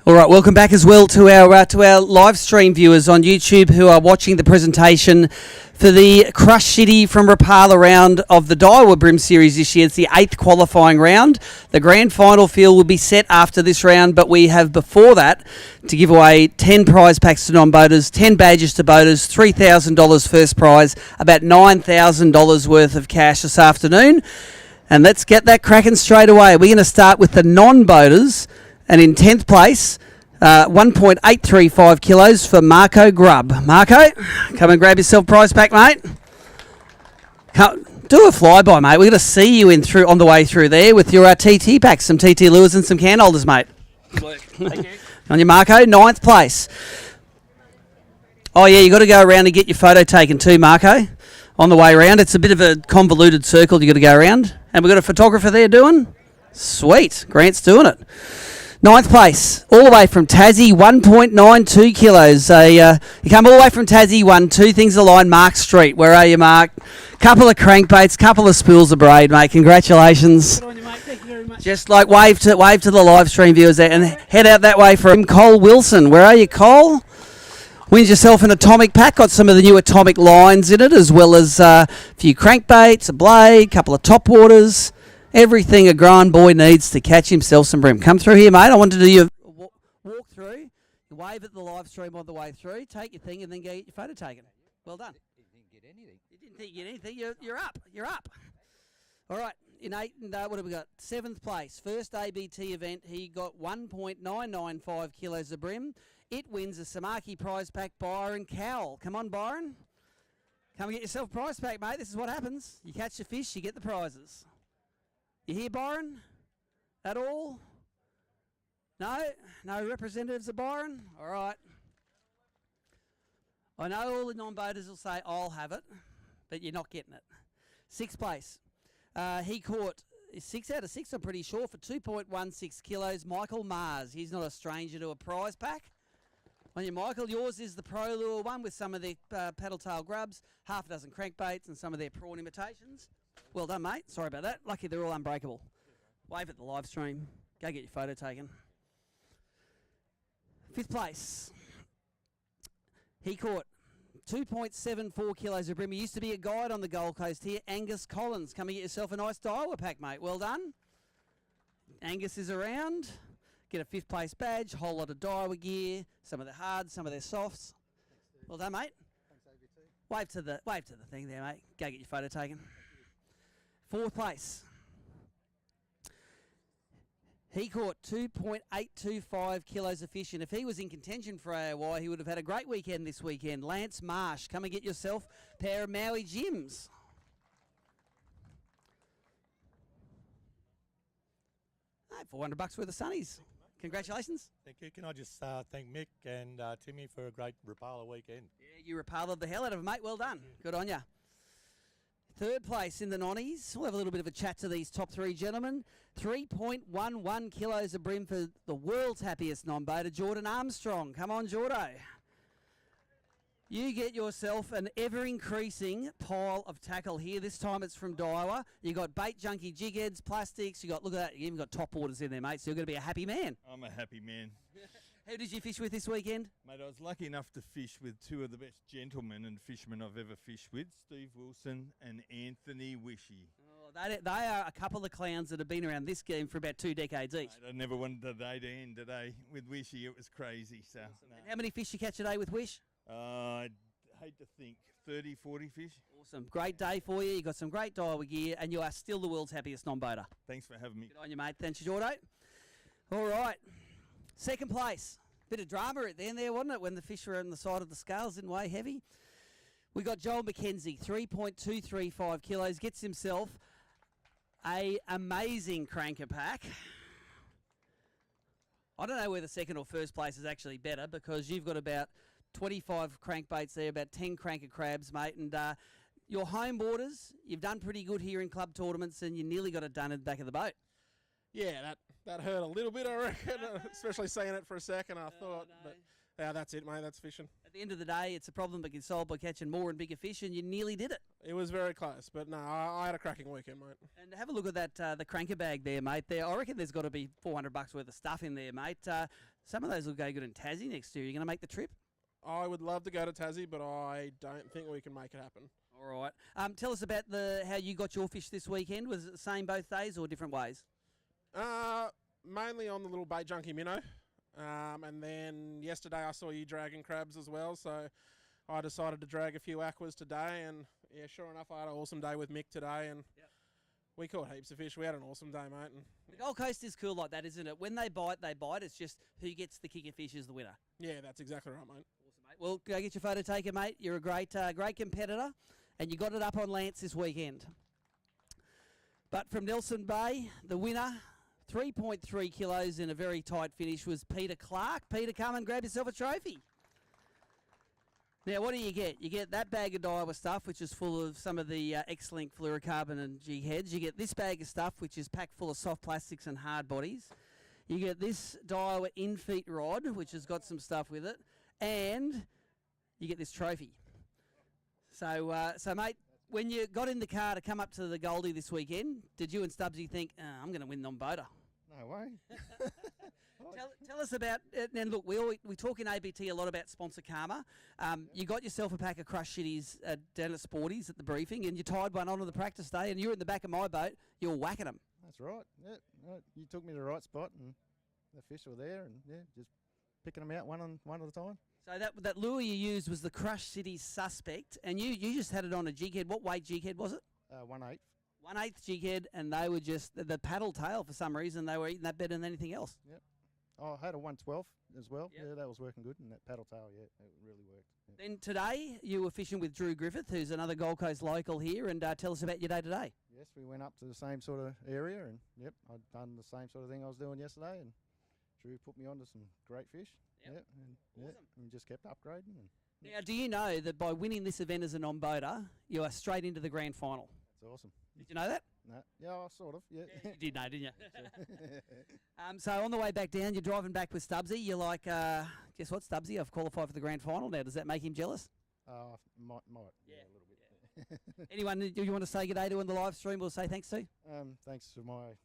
All right, welcome back as well to our live stream viewers on YouTube who are watching the presentation for the Crush City from Rapala round of the Daiwa BREAM Series this year. It's the 8th qualifying round. The grand final field will be set after this round, but we have before that to give away 10 prize packs to non-boaters, 10 badges to boaters, $3,000 first prize, about $9,000 worth of cash this afternoon. And let's get that cracking straight away. We're going to start with the non-boaters. And in 10th place, 1.835 kilos for Marco Grubb. Marco, come and grab yourself a prize pack, mate. Come, do a flyby, mate. We're going to see you on the way through there with your TT packs, some TT lures and some can holders, mate. Good work. Thank you. On your Marco, 9th place. Oh, yeah, you got to go around and get your photo taken too, Marco, on the way around. It's a bit of a convoluted circle you got to go around. And we've got a photographer there doing. Sweet. Grant's doing it. 9th place, all the way from Tassie, 1.92 kilos. You come all the way from Tassie, won 2 things aligned. Mark Street. Where are you, Mark? Couple of crankbaits, couple of spools of braid, mate. Congratulations. Good on you, mate. Thank you very much. Just like wave to the live stream viewers there, and head out that way for Cole Wilson. Where are you, Cole? Wins yourself an atomic pack. Got some of the new atomic lines in it, as well as a few crankbaits, a blade, couple of top waters. Everything a grand boy needs to catch himself some bream. Come through here, mate. I want to do your walk through. You wave at the live stream on the way through. Take your thing and then go get your photo taken. Well done. You didn't get anything. You didn't think you get anything. You're up. You're up. All right. In 8th and what have we got? 7th place. First ABT event. He got 1.995 kilos of bream. It wins a Samaki prize pack. Byron Cowell. Come on, Byron. Come and get yourself a prize pack, mate. This is what happens. You catch the fish, you get the prizes. You hear, Byron? That all? No? No representatives of Byron? All right. I know all the non-boaters will say, I'll have it, but you're not getting it. 6th place. He caught 6 out of 6, I'm pretty sure, for 2.16 kilos. Michael Mars. He's not a stranger to a prize pack. On you, Michael. Yours is the Pro Lure one with some of their paddle tail grubs, half a dozen crankbaits and some of their prawn imitations. Well done, mate. Sorry about that. Lucky they're all unbreakable. Wave at the live stream. Go get your photo taken. 5th place. He caught 2.74 kilos of bream. He used to be a guide on the Gold Coast here. Angus Collins. Come and get yourself a nice Daiwa pack, mate. Well done. Angus is around. Get a 5th place badge. Whole lot of Daiwa gear. Some of their hards, some of their softs. Well done, mate. Wave to the thing there, mate. Go get your photo taken. 4th place. He caught 2.825 kilos of fish, and if he was in contention for AOY, he would have had a great weekend this weekend. Lance Marsh, come and get yourself a pair of Maui Jims. $400 worth of sunnies. Congratulations. Thank you. Can I just thank Mick and Timmy for a great Rapala weekend? Yeah, you Rapala'd the hell out of it, mate. Well done. Good on ya. 3rd place in the nonnies. We'll have a little bit of a chat to these top 3 gentlemen. 3.11 kilos of bream for the world's happiest non-boater, Jordan Armstrong. Come on, Jordo. You get yourself an ever-increasing pile of tackle here. This time it's from Daiwa. You got bait junkie jig heads, plastics. You got, look at that, you even got top waters in there, mate. So you're going to be a happy man. I'm a happy man. Who did you fish with this weekend? Mate, I was lucky enough to fish with 2 of the best gentlemen and fishermen I've ever fished with, Steve Wilson and Anthony Wishy. Oh, they are a couple of clowns that have been around this game for about 2 decades each. Mate, I never wanted the day to end today. With Wishy, it was crazy. So, awesome. How many fish you catch today with Wish? I'd hate to think, 30, 40 fish. Awesome. Great day for you. You got some great Daiwa gear, and you are still the world's happiest non-boater. Thanks for having me. Good on you, mate. Thanks, Jordo. All right. 2nd place. Bit of drama at the end there, wasn't it, when the fish were on the side of the scales, didn't weigh heavy? We got Joel McKenzie, 3.235 kilos, gets himself a amazing cranker pack. I don't know whether 2nd or 1st place is actually better, because you've got about 25 crankbaits there, about 10 cranker crabs, mate, and your home boarders, you've done pretty good here in club tournaments, and you nearly got it done in the back of the boat. Yeah, that hurt a little bit, I reckon, especially seeing it for a second, I thought. No. But yeah, that's it, mate. That's fishing. At the end of the day, it's a problem that gets solved by catching more and bigger fish, and you nearly did it. It was very close, but no, I had a cracking weekend, mate. And have a look at that, the cranker bag there, mate. There, I reckon there's got to be $400 worth of stuff in there, mate. Some of those will go good in Tassie next year. Are you going to make the trip? I would love to go to Tassie, but I don't think we can make it happen. All right. Tell us about how you got your fish this weekend. Was it the same both days or different ways? Mainly on the little bait junkie minnow. And then yesterday I saw you dragging crabs as well, so I decided to drag a few aquas today. And yeah, sure enough, I had an awesome day with Mick today, and we caught heaps of fish. We had an awesome day, mate. And the Gold Coast is cool like that, isn't it? When they bite, they bite. It's just who gets the kicker fish is the winner. yeah, that's exactly right, mate. Awesome, mate. Well, go get your photo taken, mate. You're a great competitor, and you got it up on Lance this weekend. But from Nelson Bay, the winner, 3.3 kilos in a very tight finish, was Peter Clark. Peter, come and grab yourself a trophy. Now, what do you get? You get that bag of Daiwa stuff, which is full of some of the X-Link fluorocarbon and jig heads. You get this bag of stuff, which is packed full of soft plastics and hard bodies. You get this Daiwa in-feet rod, which has got some stuff with it. And you get this trophy. So, mate, when you got in the car to come up to the Goldie this weekend, did you and Stubbsy think, I'm going to win non-boater? No way. Tell us about, and look, we talk in ABT a lot about sponsor karma. You got yourself a pack of crushed shitties down at Sporties at the briefing, and you tied one onto the practice day, and you were in the back of my boat, you were whacking them. That's right. Yeah, right. You took me to the right spot, and the fish were there, and just picking them out one at a time. So that lure you used was the crushed city suspect, and you just had it on a jig head. What weight jig head was it? 1/8. 1/8 jig head, and they were just the paddle tail for some reason. They were eating that better than anything else. Yep. Oh, I had a 1/12 as well. Yep. Yeah, that was working good, and that paddle tail, it really worked. Yep. Then today you were fishing with Drew Griffith, who's another Gold Coast local here, and tell us about your day today. Yes, we went up to the same sort of area, and I'd done the same sort of thing I was doing yesterday, and Drew put me onto some great fish. Yep. And just kept upgrading. Now, do you know that by winning this event as a non-boater, you are straight into the grand final? That's awesome. Did you know that? No. Yeah, sort of. Yeah. You did know, didn't you? So on the way back down, you're driving back with Stubbsy. You're like, guess what, Stubbsy? I've qualified for the grand final now. Does that make him jealous? Might. Yeah, a little bit. Anyone do you want to say good day to on the live stream? We'll say thanks to. Thanks to my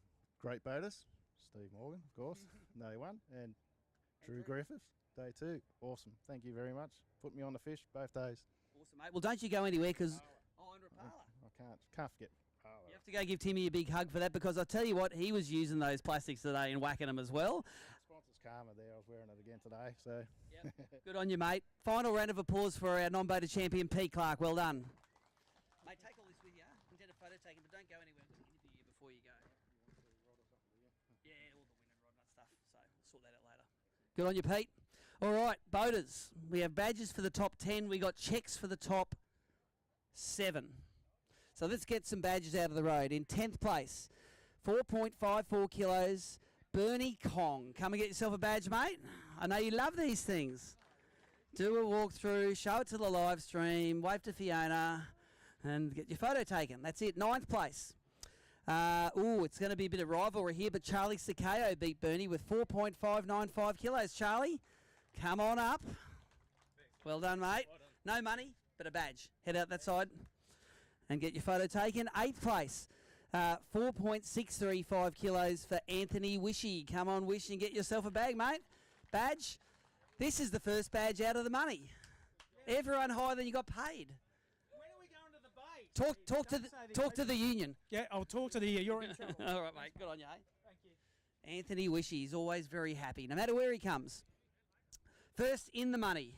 great boaters, Steve Morgan, of course, day one, and Drew Griffith, day two. Awesome. Thank you very much. Put me on the fish both days. Awesome, mate. Well, don't you go anywhere because I can't forget. You have to go give Timmy a big hug for that, because I tell you what, he was using those plastics today and whacking them as well. Sponsors karma there. I was wearing it again today. So Good on you, mate. Final round of applause for our non-boater champion, Pete Clark. Well done. Mate, take all this with you. Intend a photo taken, but don't go anywhere. I'm going to interview you before you go. Yeah, all the wind and rod and stuff. So we'll sort that out later. Good on you, Pete. All right, boaters. We have badges for the top 10. We got checks for the top 7. So let's get some badges out of the road. In 10th place, 4.54 kilos, Bernie Kong. Come and get yourself a badge, mate. I know you love these things. Do a walkthrough, show it to the live stream, wave to Fiona, and get your photo taken. That's it. 9th place. It's going to be a bit of rivalry here, but Charlie Sakeo beat Bernie with 4.595 kilos. Charlie, come on up. Well done, mate. No money, but a badge. Head out that side and get your photo taken. 8th place, 4.635 kilos for Anthony Wishy. Come on, Wish, and get yourself a bag, mate. Badge. This is the first badge out of the money. Everyone higher than you got paid. Talk to the union. Yeah, I'll talk to the. You're in trouble. All right, mate. Good on you, hey? Thank you. Anthony Wishy is always very happy, no matter where he comes. First in the money.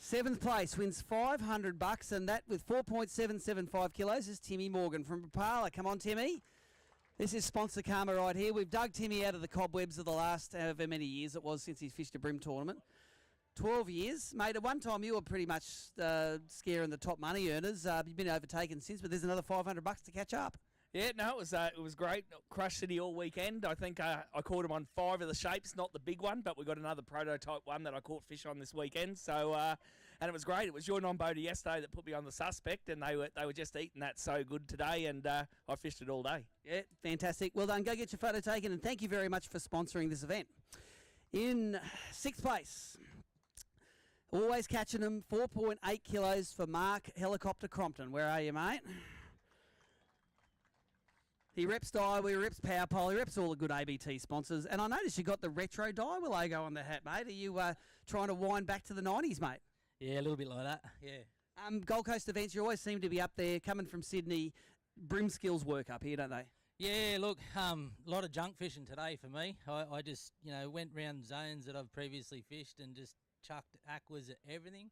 7th place wins $500, and that with 4.775 kilos is Timmy Morgan from Rapala. Come on, Timmy. This is sponsor karma right here. We've dug Timmy out of the cobwebs of the last however many years it was since he's fished a Bream tournament. 12 years. Mate, at one time you were pretty much scaring the top money earners. You've been overtaken since, but there's another $500 to catch up. Yeah, no, it was great. Crush City all weekend. I think I caught him on 5 of the shapes, not the big one, but we got another prototype one that I caught fish on this weekend. So, and it was great. It was your non-boater yesterday that put me on the suspect, and they were just eating that so good today, and I fished it all day. Yeah, fantastic. Well done. Go get your photo taken, and thank you very much for sponsoring this event. In 6th place, always catching them, 4.8 kilos for Mark Helicopter Crompton. Where are you, mate? He reps Daiwa, he reps Power Pole, he reps all the good ABT sponsors. And I noticed you got the retro Daiwa logo on the hat, mate. Are you trying to wind back to the 90s, mate? Yeah, a little bit like that. Yeah. Gold Coast events, you always seem to be up there, coming from Sydney. Brim skills work up here, don't they? Yeah, look, a lot of junk fishing today for me. I just, went round zones that I've previously fished and just chucked aquas at everything.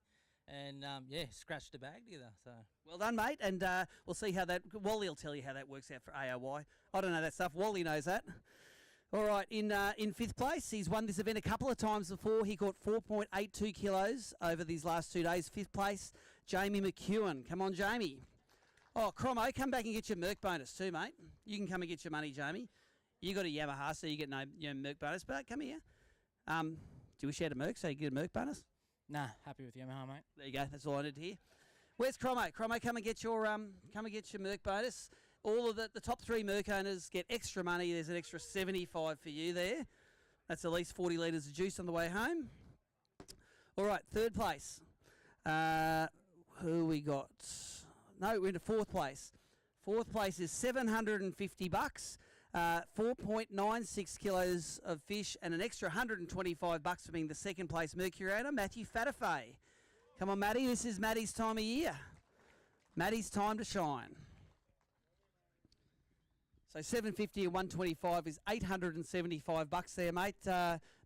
And, scratched a bag together. So well done, mate. And we'll see how that... Wally will tell you how that works out for AOY. I don't know that stuff. Wally knows that. All right, in 5th place, he's won this event a couple of times before. He caught 4.82 kilos over these last 2 days. 5th place, Jamie McEwen. Come on, Jamie. Oh, Cromo, come back and get your Merc bonus too, mate. You can come and get your money, Jamie. You got a Yamaha, so you get no Merc bonus, but come here. Do you wish you had a Merc so you get a Merc bonus? Nah, happy with Yamaha, mate. There you go. That's all I need to hear. Where's Cromo? Cromo, come and get your Merc bonus. All of the top 3 Merc owners get extra money. There's an extra 75 for you there. That's at least 40 litres of juice on the way home. All right, 3rd place. Who we got? No, we're into 4th place. 4th place is $750. 4.96 kilos of fish and an extra $125 for being the 2nd place Mercurator, Matthew Fatafay. Come on, Matty, this is Matty's time of year. Matty's time to shine. So $750 and $125 is $875 there, mate.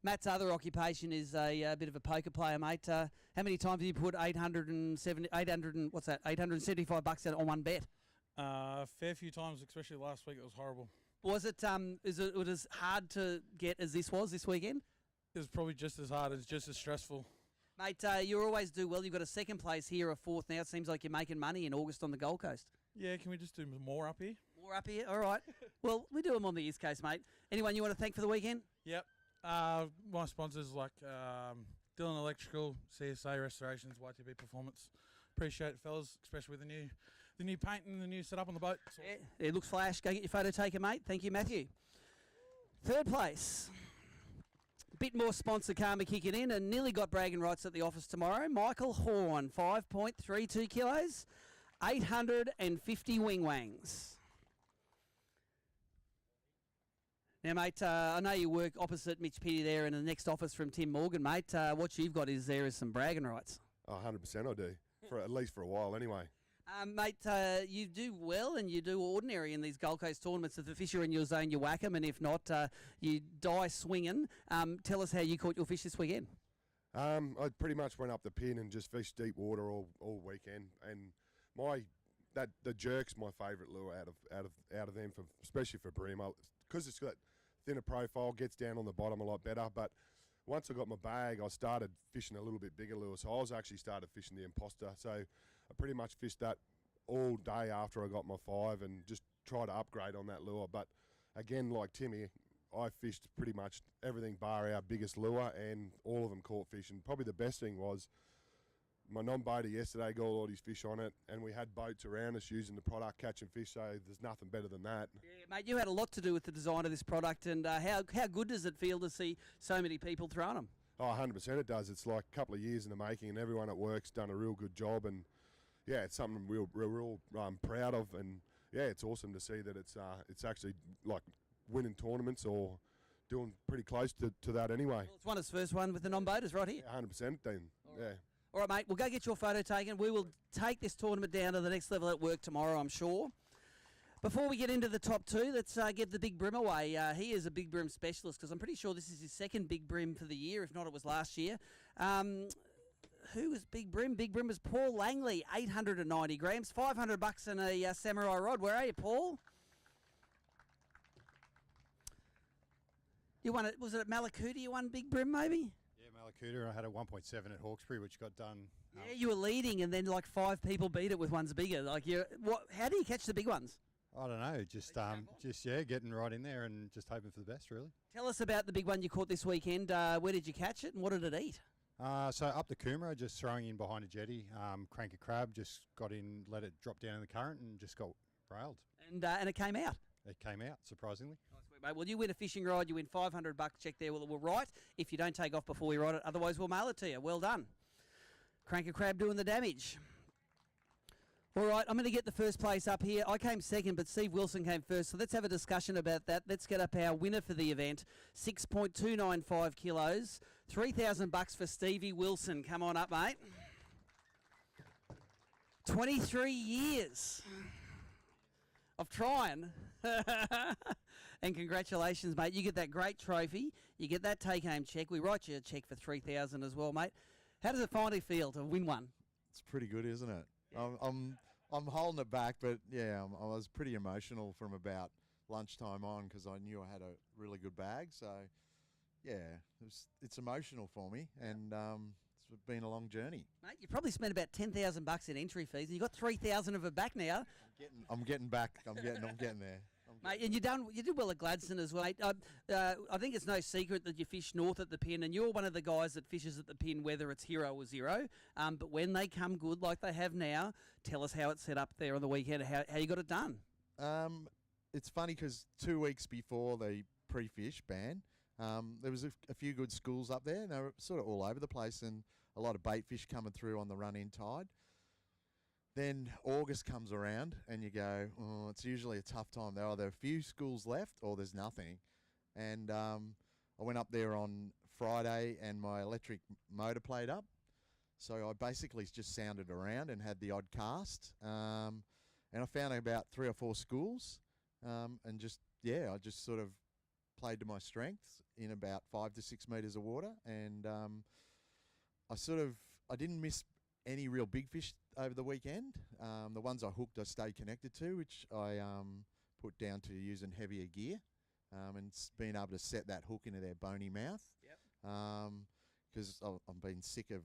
Matt's other occupation is a bit of a poker player, mate. How many times have you put $875 out on one bet? Fair few times, especially last week. It was horrible. Was it as hard to get as this was this weekend? It was probably just as hard. It's just as stressful. Mate, you always do well. You've got a 2nd place here, a 4th now. It seems like you're making money in August on the Gold Coast. Yeah, can we just do more up here? More up here? All right. Well, we do them on the East Coast, mate. Anyone you want to thank for the weekend? Yep. My sponsors like Dillon Electrical, CSA Restorations, YTB Performance. Appreciate it, fellas, especially with the new paint and the new setup on the boat. Yeah, it looks flash. Go get your photo taken, mate. Thank you, Matthew. 3rd place. A bit more sponsor karma kicking in and nearly got bragging rights at the office tomorrow. Michael Horn, 5.32 kilos, 850 wing wangs. Now, mate, I know you work opposite Mitch Pitty there in the next office from Tim Morgan, mate. What you've got is some bragging rights. Oh, 100% I do, at least for a while anyway. Mate, you do well and you do ordinary in these Gold Coast tournaments. If the fish are in your zone, you whack them, and if not, you die swinging. Tell us how you caught your fish this weekend. I pretty much went up the pin and just fished deep water all weekend, and the jerk's my favourite lure out of them, especially for bream, because it's got thinner profile, gets down on the bottom a lot better. But once I got my bag, I started fishing a little bit bigger lure. So I was actually started fishing the imposter. So I pretty much fished that all day after I got my 5 and just try to upgrade on that lure. But again, like Timmy, I fished pretty much everything bar our biggest lure, and all of them caught fish. And probably the best thing was my non-boater yesterday got all these fish on it, and we had boats around us using the product, catching fish, so there's nothing better than that. Yeah, mate, you had a lot to do with the design of this product, and how good does it feel to see so many people throwing them? Oh, 100% it does. It's like a couple of years in the making, and everyone at work's done a real good job, and yeah, it's something we're real proud of, and yeah, it's awesome to see that it's actually like winning tournaments or doing pretty close to that anyway. Well, it's won its first one with the non-boaters right here. Yeah, 100% then, yeah. All right, mate, we'll go get your photo taken. We will take this tournament down to the next level at work tomorrow, I'm sure. Before we get into the top 2, let's give the Big Brim away. He is a Big Brim specialist because I'm pretty sure this is his 2nd Big Brim for the year. If not, it was last year. Who was Big Brim? Big Brim was Paul Langley, 890 grams, $500 and a Samurai rod. Where are you, Paul? You won it. Was it at Malakuta you won Big Brim, maybe? Malakuta. I had a 1.7 at Hawkesbury, which got done. Yeah, you were leading, and then like 5 people beat it with ones bigger. Like how do you catch the big ones? I don't know. Just getting right in there and just hoping for the best, really. Tell us about the big one you caught this weekend. Where did you catch it, and what did it eat? So up the Coomera, just throwing in behind a jetty, crank a crab, just got in, let it drop down in the current, and just got railed. And it came out. It came out, surprisingly. Mate, well, you win a fishing rod, you win $500. Check there. We'll write if you don't take off before we write it. Otherwise, we'll mail it to you. Well done. Crank a crab doing the damage. All right, I'm going to get the first place up here. I came second, but Steve Wilson came first. So let's have a discussion about that. Let's get up our winner for the event. 6.295 kilos. $3,000 for Stevie Wilson. Come on up, mate. 23 years of trying. And congratulations, mate. You get that great trophy. You get that take-home check. We write you a check for $3,000 as well, mate. How does it finally feel to win one? It's pretty good, isn't it? I'm holding it back, but yeah, I was pretty emotional from about lunchtime on because I knew I had a really good bag. So yeah, it's emotional for me, and it's been a long journey. Mate, you probably spent about $10,000 in entry fees, and you got $3,000 of it back now. I'm getting back. I'm getting there. Mate, and you did well at Gladstone as well. Mate. I think it's no secret that you fish north at the pin, and you're one of the guys that fishes at the pin, whether it's hero or zero. But when they come good like they have now, tell us how it's set up there on the weekend, how you got it done. It's funny because 2 weeks before the pre-fish ban, there was a few good schools up there, and they were sort of all over the place, and a lot of bait fish coming through on the run-in tide. Then August comes around and you go, oh, it's usually a tough time. There are either a few schools left or there's nothing. And I went up there on Friday and my electric motor played up. So I basically just sounded around and had the odd cast. And I found about 3 or 4 schools. And I just sort of played to my strengths in about 5 to 6 metres of water. And I didn't miss any real big fish over the weekend. The ones I hooked I stayed connected to, which I put down to using heavier gear and being able to set that hook into their bony mouth. Because I've been sick of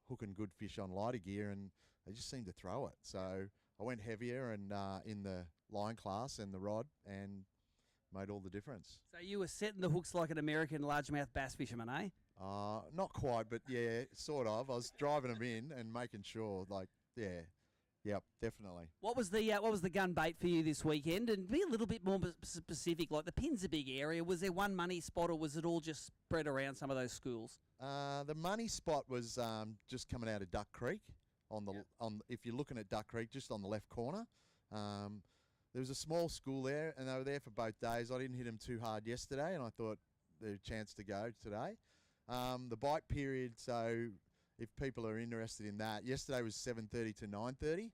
hooking good fish on lighter gear and they just seem to throw it. So I went heavier and in the line class and the rod and made all the difference. So you were setting the hooks like an American largemouth bass fisherman, eh? Not quite, but yeah, sort of. I was driving them in and making sure, definitely. What was the gun bait for you this weekend? And be a little bit more specific. Like the pin's a big area. Was there one money spot, or was it all just spread around some of those schools? The money spot was just coming out of Duck Creek if you're looking at Duck Creek, just on the left corner. There was a small school there, and they were there for both days. I didn't hit them too hard yesterday, and I thought there's a chance to go today. The bite period, so if people are interested in that, yesterday was 7:30 to 9:30.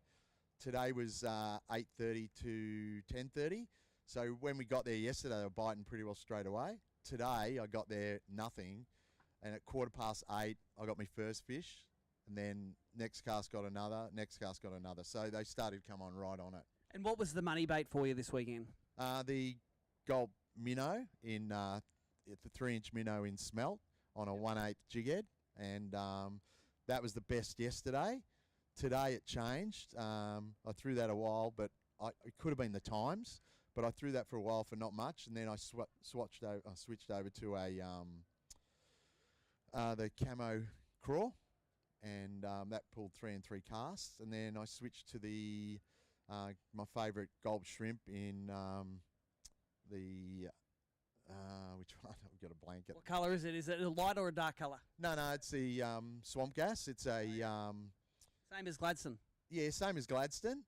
Today was 8:30 to 10:30. So when we got there yesterday, they were biting pretty well straight away. Today, I got there nothing, and at 8:15, I got my first fish, and then next cast got another, So they started to come on right on it. And what was the money bait for you this weekend? The gold minnow the 3-inch minnow in smelt on a 1/8 jig head, and that was the best yesterday. Today it changed. I threw that a while, but it could have been the times, but I threw that for a while for not much, and then I switched over to the camo craw, and that pulled 3 and 3 casts, and then I switched to the my favourite gold shrimp in which one? I've got a blanket. What colour is it? Is it a light or a dark colour? No, it's the swamp gas. It's a same as Gladstone. Yeah, same as Gladstone.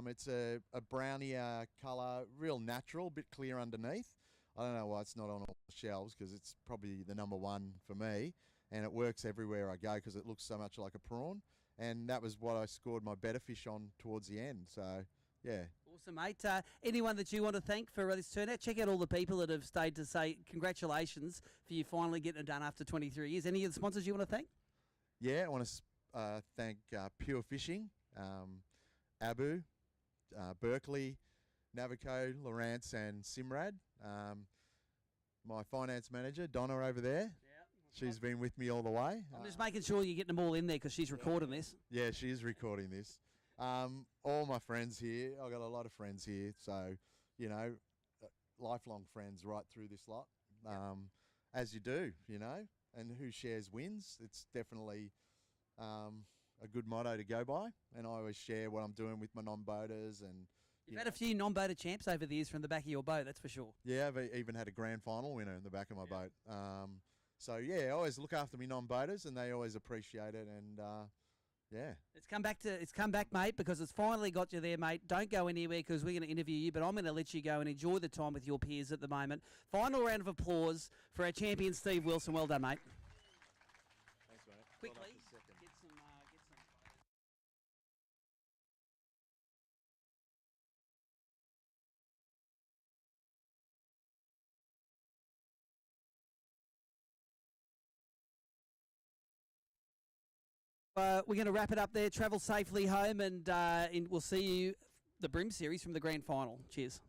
It's a brownie colour, real natural, bit clear underneath. I don't know why it's not on all the shelves because it's probably the number one for me, and it works everywhere I go because it looks so much like a prawn. And that was what I scored my better fish on towards the end. So yeah. Awesome, mate. Anyone that you want to thank for this turnout? Check out all the people that have stayed to say congratulations for you finally getting it done after 23 years. Any of the sponsors you want to thank? Yeah, I want to thank Pure Fishing, Abu, Berkeley, Navico, Lawrence and Simrad. My finance manager, Donna, over there. She's been with me all the way. I'm just making sure you're getting them all in there because she's recording this. Yeah, she is recording this. All my friends here, I've got a lot of friends here, so, lifelong friends right through this lot, as you do, and who shares wins. It's definitely a good motto to go by, and I always share what I'm doing with my non-boaters. And You've had a few non-boater champs over the years from the back of your boat, that's for sure. Yeah, I've even had a grand final winner in the back of my boat. So, yeah, I always look after my non-boaters, and they always appreciate it, and Yeah. It's come back, mate, because it's finally got you there, mate. Don't go anywhere because we're going to interview you, but I'm going to let you go and enjoy the time with your peers at the moment. Final round of applause for our champion, Steve Wilson. Well done, mate. Thanks, mate. Quickly, get some. We're going to wrap it up there. Travel safely home, and we'll see you the BREAM Series from the grand final. Cheers.